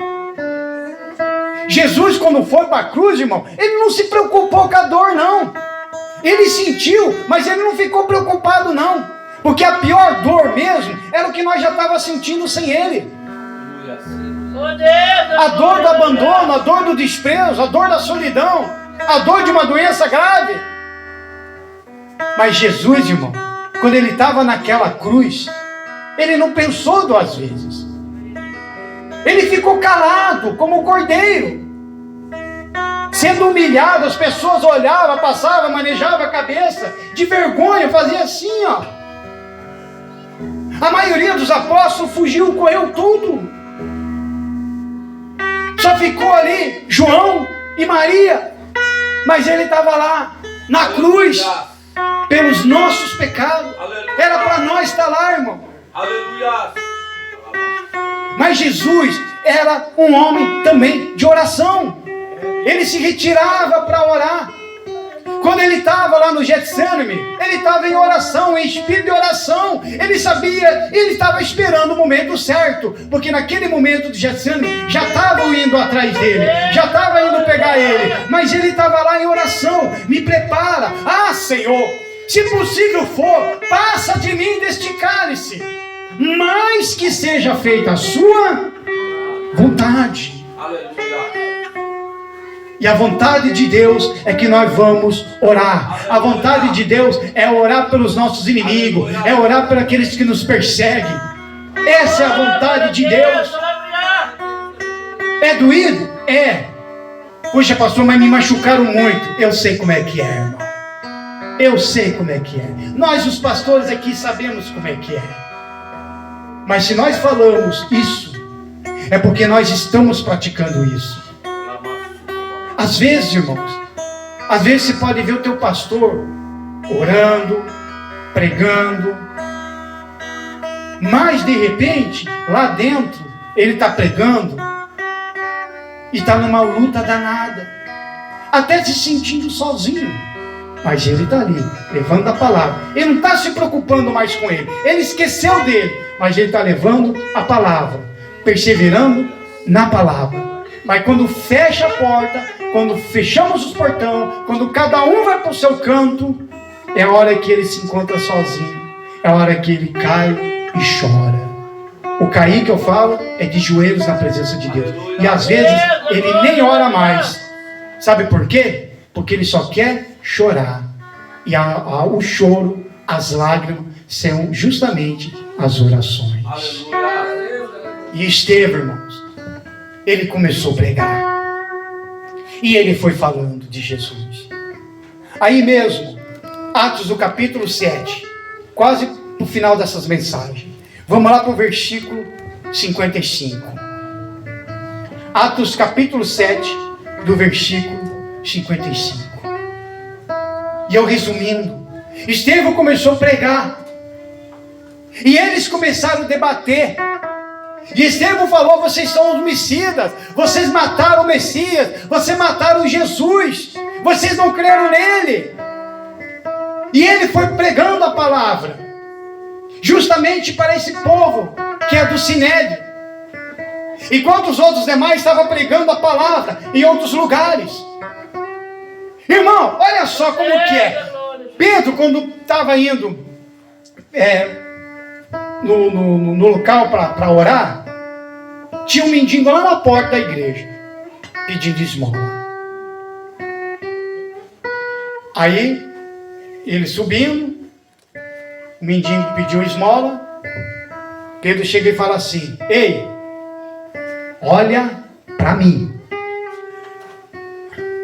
Jesus, quando foi para a cruz, irmão, ele não se preocupou com a dor, não. Ele sentiu, mas ele não ficou preocupado, não. Porque a pior dor mesmo era o que nós já estávamos sentindo sem ele. A dor do abandono, a dor do desprezo, a dor da solidão, a dor de uma doença grave. Mas Jesus, irmão, quando ele estava naquela cruz, ele não pensou duas vezes. Ele ficou calado como um cordeiro, sendo humilhado. As pessoas olhavam, passavam, manejavam a cabeça de vergonha, fazia assim, ó. A maioria dos apóstolos fugiu, correu tudo. Só ficou ali João e Maria. Mas ele estava lá na cruz pelos nossos pecados. Era para nós estar lá, irmão.
Aleluia.
Mas Jesus era um homem também de oração. Ele se retirava para orar. Quando ele estava lá no Getsêmani, ele estava em oração, em espírito de oração. Ele sabia, ele estava esperando o momento certo. Porque naquele momento do Getsêmani, já estavam indo atrás dele. Já estavam indo pegar ele. Mas ele estava lá em oração. Me prepara. Ah, Senhor, se possível for, passa de mim deste cálice. Mas que seja feita a sua vontade.
Aleluia.
E a vontade de Deus é que nós vamos orar. A vontade de Deus é orar pelos nossos inimigos, é orar por aqueles que nos perseguem. Essa é a vontade de Deus. É doído? É. Puxa, pastor, mas me machucaram muito. Eu sei como é que é, irmão. Eu sei como é que é. Nós, os pastores aqui, sabemos como é que é. Mas se nós falamos isso, é porque nós estamos praticando isso. Às vezes, irmãos, às vezes você pode ver o teu pastor orando, pregando, mas de repente, lá dentro, ele está pregando e está numa luta danada, até se sentindo sozinho. Mas ele está ali, levando a palavra. Ele não está se preocupando mais com ele. Ele esqueceu dele, mas ele está levando a palavra, perseverando na palavra. Mas quando fecha a porta, quando fechamos os portão, quando cada um vai para o seu canto, é a hora que ele se encontra sozinho. É a hora que ele cai e chora. O cair que eu falo é de joelhos na presença de Deus. E às vezes ele nem ora mais. Sabe por quê? Porque ele só quer chorar. E o choro, as lágrimas, são justamente as orações. E Estevão, irmãos, ele começou a pregar. E ele foi falando de Jesus. Aí mesmo, Atos do capítulo 7, quase no final dessas mensagens. Vamos lá para o versículo 55. Atos capítulo 7, do versículo 55. E eu resumindo, Estevão começou a pregar. E eles começaram a debater. E Estevão falou: vocês são os homicidas, vocês mataram o Messias, vocês mataram Jesus, vocês não creram nele. E ele foi pregando a palavra, justamente para esse povo que é do Sinédrio. Enquanto os outros demais estavam pregando a palavra em outros lugares. Irmão, olha só como que é. Pedro, quando estava indo no local para orar, tinha um mendigo lá na porta da igreja, pedindo esmola. Aí, ele subindo, o mendigo pediu esmola. Pedro chega e fala assim: ei, olha para mim.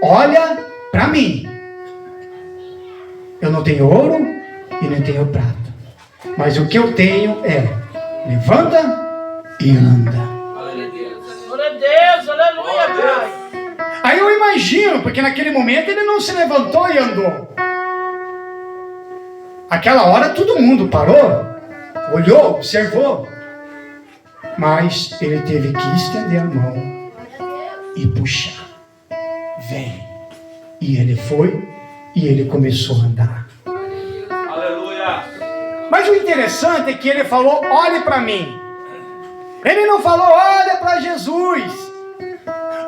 Olha para mim. Eu não tenho ouro e não tenho prata, mas o que eu tenho é: levanta e anda.
Glória a Deus, aleluia, Pai.
Aí eu imagino, porque naquele momento ele não se levantou e andou. Aquela hora todo mundo parou, olhou, observou. Mas ele teve que estender a mão e puxar. Vem. E ele foi e ele começou a andar.
Aleluia.
Mas o interessante é que ele falou: olhe para mim. Ele não falou: olha para Jesus,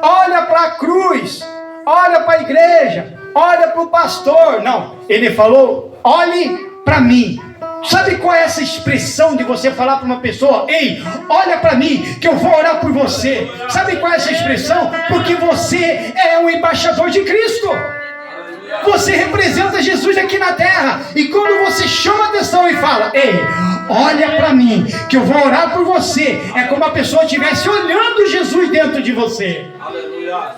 olha para a cruz, olha para a igreja, olha para o pastor. Não, ele falou: olhe para mim. Sabe qual é essa expressão de você falar para uma pessoa: ei, olha para mim que eu vou orar por você? Sabe qual é essa expressão? Porque você é um embaixador de Cristo. Você representa Jesus aqui na terra. E quando você chama atenção e fala: ei, olha para mim que eu vou orar por você, é como a pessoa estivesse olhando Jesus dentro de você.
Aleluia.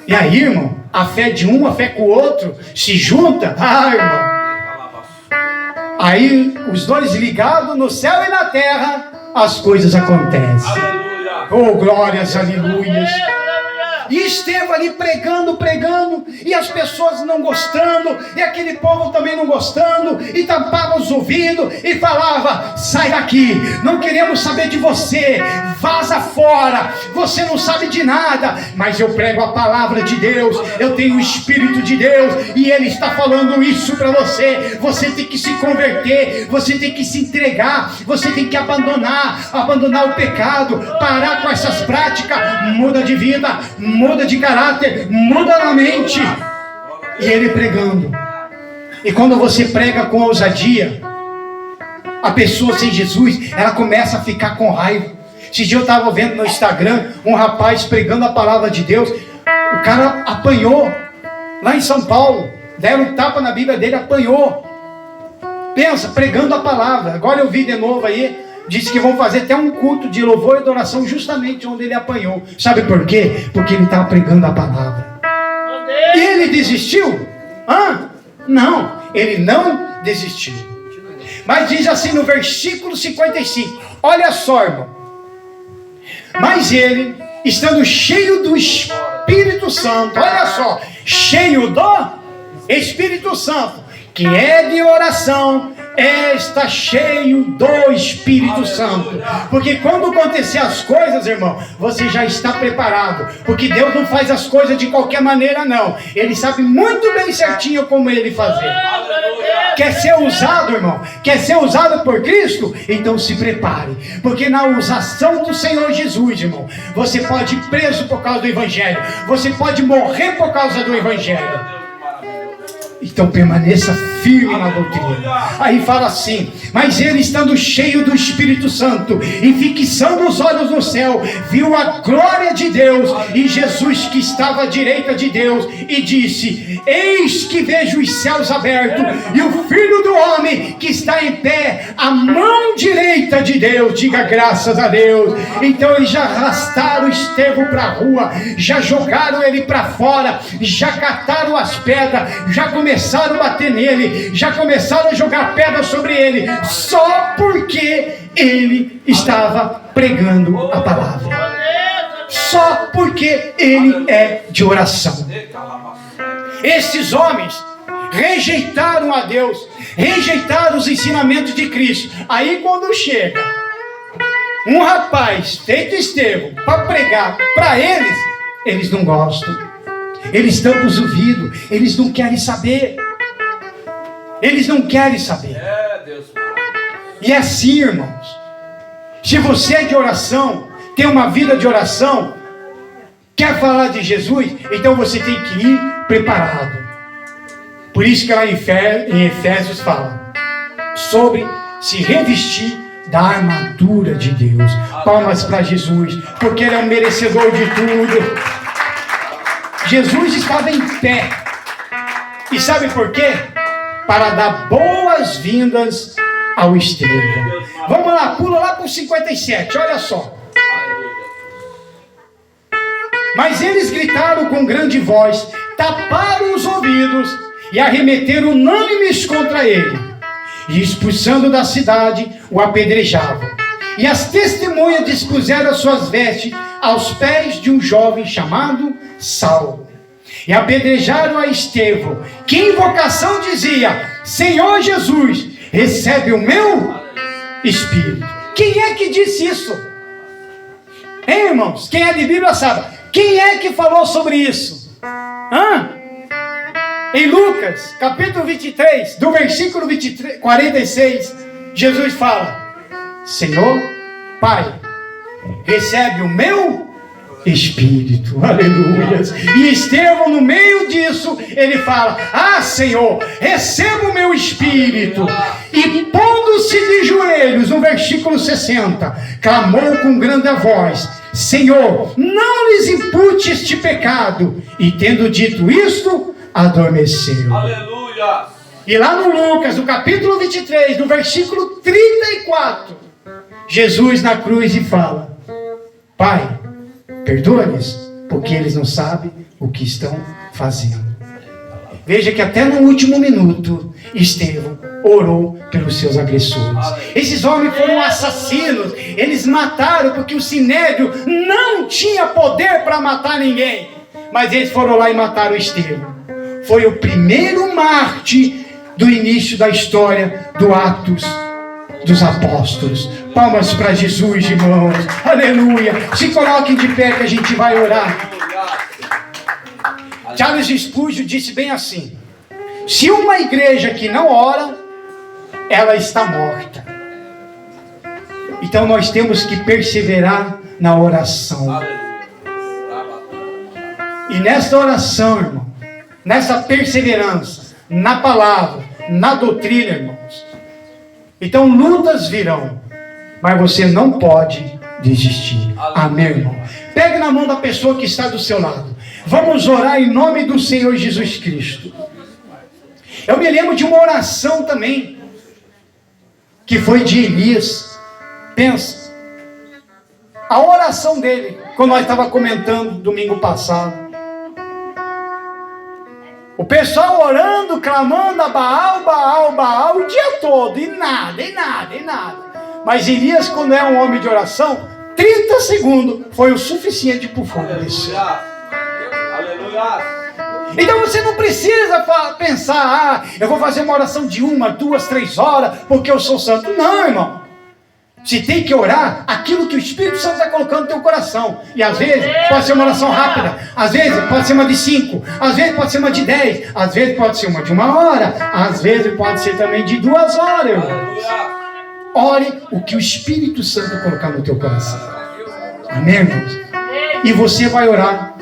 E aí, irmão, a fé de um, a fé com o outro se junta. Irmão, aí os dois ligados no céu e na terra, as coisas acontecem.
Aleluia.
Oh, glórias, aleluias.
Aleluia.
E Estevão ali pregando, e as pessoas não gostando, e aquele povo também não gostando, e tampava os ouvidos, e falava: sai daqui, não queremos saber de você, vaza fora, você não sabe de nada. Mas eu prego a palavra de Deus, eu tenho o Espírito de Deus, e Ele está falando isso para você. Você tem que se converter, você tem que se entregar, você tem que abandonar o pecado, parar com essas práticas, muda de vida, muda de caráter, muda na mente. E ele pregando. E quando você prega com ousadia, a pessoa sem Jesus, ela começa a ficar com raiva. Esse dia eu estava vendo no Instagram um rapaz pregando a palavra de Deus. O cara apanhou lá em São Paulo, deram um tapa na Bíblia dele, apanhou. Pensa, pregando a palavra. Agora eu vi de novo aí, disse que vão fazer até um culto de louvor e adoração justamente onde ele apanhou. Sabe por quê? Porque ele estava pregando a palavra. E ele desistiu? Não, ele não desistiu. Mas diz assim no versículo 55. Olha só, irmão. Mas ele, estando cheio do Espírito Santo, olha só, cheio do Espírito Santo, que é de oração, está cheio do Espírito Santo. Porque quando acontecer as coisas, irmão, você já está preparado. Porque Deus não faz as coisas de qualquer maneira, não. Ele sabe muito bem certinho como Ele fazer. Quer ser usado, irmão? Quer ser usado por Cristo? Então se prepare. Porque na usação do Senhor Jesus, irmão, você pode ir preso por causa do Evangelho. Você pode morrer por causa do Evangelho. Então permaneça firme na doutrina. Aí fala assim: mas ele, estando cheio do Espírito Santo e fixando os olhos no céu, viu a glória de Deus e Jesus que estava à direita de Deus, e disse: eis que vejo os céus abertos e o Filho do Homem que está em pé à mão direita de Deus. Diga graças a Deus. Então eles já arrastaram Estevão para a rua, já jogaram ele para fora, já cataram as pedras, já começaram a bater nele, já começaram a jogar pedras sobre ele, só porque ele estava pregando a palavra, só porque ele é de oração. Esses homens rejeitaram a Deus, rejeitaram os ensinamentos de Cristo. Aí quando chega um rapaz feito Estevão para pregar para eles, eles não gostam, eles tampam os ouvidos, eles não querem saber, eles não querem saber. E é assim, irmãos, se você é de oração, tem uma vida de oração, quer falar de Jesus, então você tem que ir preparado. Por isso que lá em Efésios fala sobre se revestir da armadura de Deus. Palmas para Jesus, porque Ele é o merecedor de tudo. Jesus estava em pé. E sabe por quê? Para dar boas-vindas ao Estevão. Vamos lá, pula lá para o 57, olha só. Mas eles gritaram com grande voz, taparam os ouvidos e arremeteram unânimes contra ele, e expulsando da cidade, o apedrejavam. E as testemunhas dispuseram as suas vestes aos pés de um jovem chamado Saulo, e apedrejaram a Estevão, que em invocação dizia: Senhor Jesus, recebe o meu espírito. Quem é que disse isso? Hein, irmãos? Quem é de Bíblia sabe. Quem é que falou sobre isso? Em Lucas, capítulo 23, do versículo 46, Jesus fala: Senhor, Pai, recebe o meu espírito. Aleluia. E Estevão, no meio disso, ele fala: Senhor, receba o meu espírito. E pondo-se de joelhos, no versículo 60, clamou com grande voz: Senhor, não lhes impute este pecado. E tendo dito isto, adormeceu.
Aleluia.
E lá no Lucas, no capítulo 23, no versículo 34, Jesus na cruz e fala: Pai, perdoa-lhes, porque eles não sabem o que estão fazendo. Veja que até no último minuto, Estevão orou pelos seus agressores. Esses homens foram assassinos, eles mataram porque o Sinédrio não tinha poder para matar ninguém, mas eles foram lá e mataram Estevão. Foi o primeiro mártir do início da história do Atos dos Apóstolos. Palmas para Jesus, irmãos. Aleluia. Se coloquem de pé que a gente vai orar. Charles Spurgeon disse bem assim: se uma igreja que não ora, ela está morta. Então nós temos que perseverar na oração. E nessa oração, irmão, nessa perseverança, na palavra, na doutrina, irmãos, então lutas virão, mas você não pode desistir. Amém, irmão? Pegue na mão da pessoa que está do seu lado. Vamos orar em nome do Senhor Jesus Cristo. Eu me lembro de uma oração também, que foi de Elias. Pensa, a oração dele, quando nós estávamos comentando domingo passado. O pessoal orando, clamando a Baal, Baal, Baal, o dia todo, e nada. Mas Elias, quando é um homem de oração, 30 segundos foi o suficiente para o fogo descer. Então você não precisa pensar: eu vou fazer uma oração de 1, 2, 3 horas, porque eu sou santo. Não, irmão. Você tem que orar aquilo que o Espírito Santo está colocando no teu coração. E às vezes pode ser uma oração rápida, às vezes pode ser uma de 5, às vezes pode ser uma de 10, às vezes pode ser uma de 1 hora, às vezes pode ser também de 2 horas, irmãos. Ore o que o Espírito Santo colocar no teu coração. Amém, irmãos? E você vai orar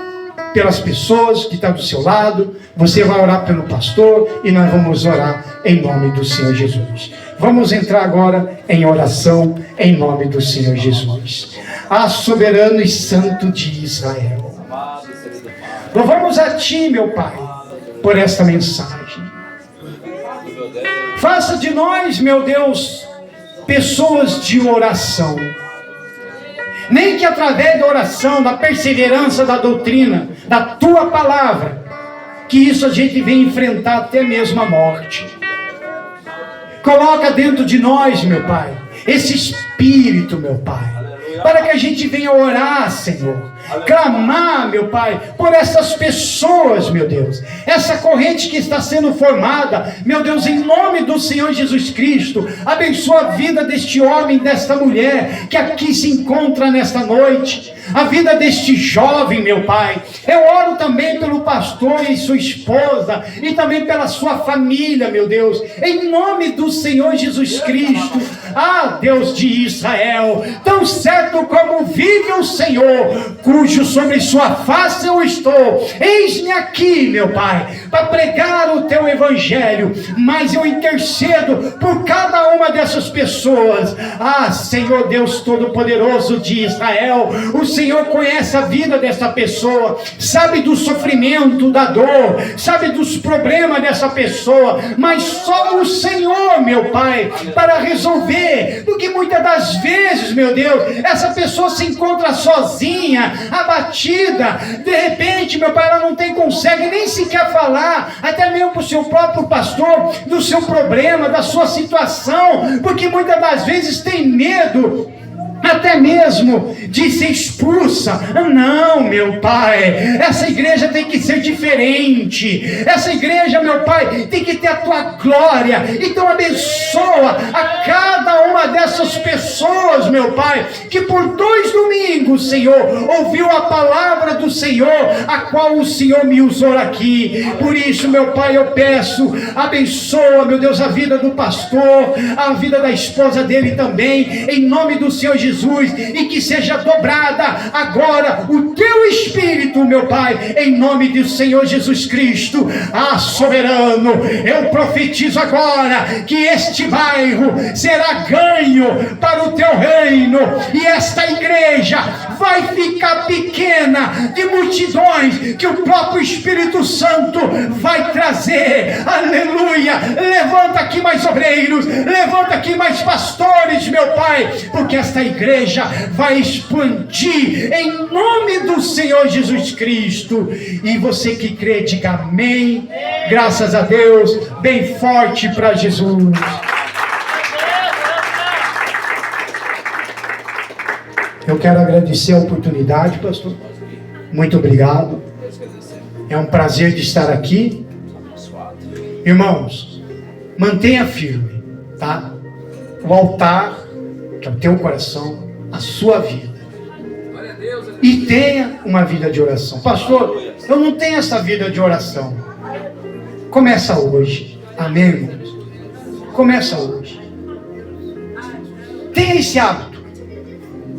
pelas pessoas que estão do seu lado, você vai orar pelo pastor e nós vamos orar em nome do Senhor Jesus. Vamos entrar agora em oração em nome do Senhor Jesus. Ah, soberano e santo de Israel, louvamos a Ti, meu Pai, por esta mensagem. Faça de nós, meu Deus, pessoas de oração. Nem que através da oração, da perseverança da doutrina, da Tua palavra, que isso a gente vem enfrentar até mesmo a morte. Coloca dentro de nós, meu Pai, esse espírito, meu Pai, para que a gente venha orar, Senhor, clamar, meu Pai, por essas pessoas, meu Deus, essa corrente que está sendo formada, meu Deus, em nome do Senhor Jesus Cristo, abençoa a vida deste homem, desta mulher, que aqui se encontra nesta noite, a vida deste jovem, meu Pai. Eu oro também pelo pastor e sua esposa, e também pela sua família, meu Deus, em nome do Senhor Jesus Cristo. Ah, Deus de Israel, tão certo como vive o Senhor, cujo sobre sua face eu estou, eis-me aqui, meu Pai, para pregar o Teu Evangelho, mas eu intercedo por cada uma dessas pessoas. Ah, Senhor Deus Todo-Poderoso de Israel, o Senhor conhece a vida dessa pessoa, sabe do sofrimento, da dor, sabe dos problemas dessa pessoa, mas só o Senhor, meu Pai, para resolver, porque muitas das vezes, meu Deus, essa pessoa se encontra sozinha, abatida, de repente, meu Pai, ela não consegue nem sequer falar, até mesmo para o seu próprio pastor, do seu problema, da sua situação, porque muitas das vezes tem medo, até mesmo de ser expulsa. Não, meu Pai, essa igreja tem que ser diferente, essa igreja, meu Pai, tem que ter a Tua glória. Então abençoa a cada uma dessas pessoas, meu Pai, que por 2 domingos, Senhor, ouviu a palavra do Senhor, a qual o Senhor me usou aqui. Por isso, meu Pai, eu peço, abençoa, meu Deus, a vida do pastor, a vida da esposa dele também, em nome do Senhor Jesus, e que seja dobrada agora o Teu Espírito, meu Pai, em nome do Senhor Jesus Cristo. Ah, soberano, eu profetizo agora que este bairro será ganho para o Teu reino, e esta igreja vai ficar pequena de multidões que o próprio Espírito Santo vai trazer. Aleluia! Levanta aqui mais obreiros, levanta aqui mais pastores, meu Pai, porque esta igreja vai expandir em nome do Senhor Jesus Cristo. E você que crê, diga amém. Graças a Deus, bem forte para Jesus. Eu quero agradecer a oportunidade, pastor. Muito obrigado. É um prazer de estar aqui. Irmãos, mantenha firme, tá? O altar, que é o teu coração, a sua vida. E tenha uma vida de oração. Pastor, eu não tenho essa vida de oração. Começa hoje. Amém, irmãos? Começa hoje. Tenha esse hábito.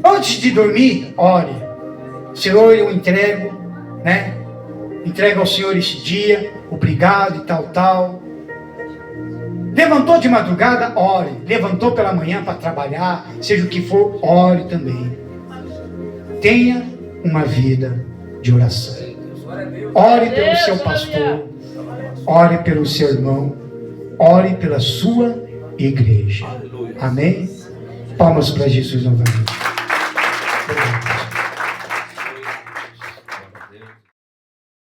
Antes de dormir, ore. Senhor, eu entrego, né? Entrego ao Senhor esse dia. Obrigado e tal. Levantou de madrugada, ore. Levantou pela manhã para trabalhar, seja o que for, ore também. Tenha uma vida de oração. Ore pelo seu pastor, ore pelo seu irmão, ore pela sua igreja. Amém? Palmas para Jesus novamente.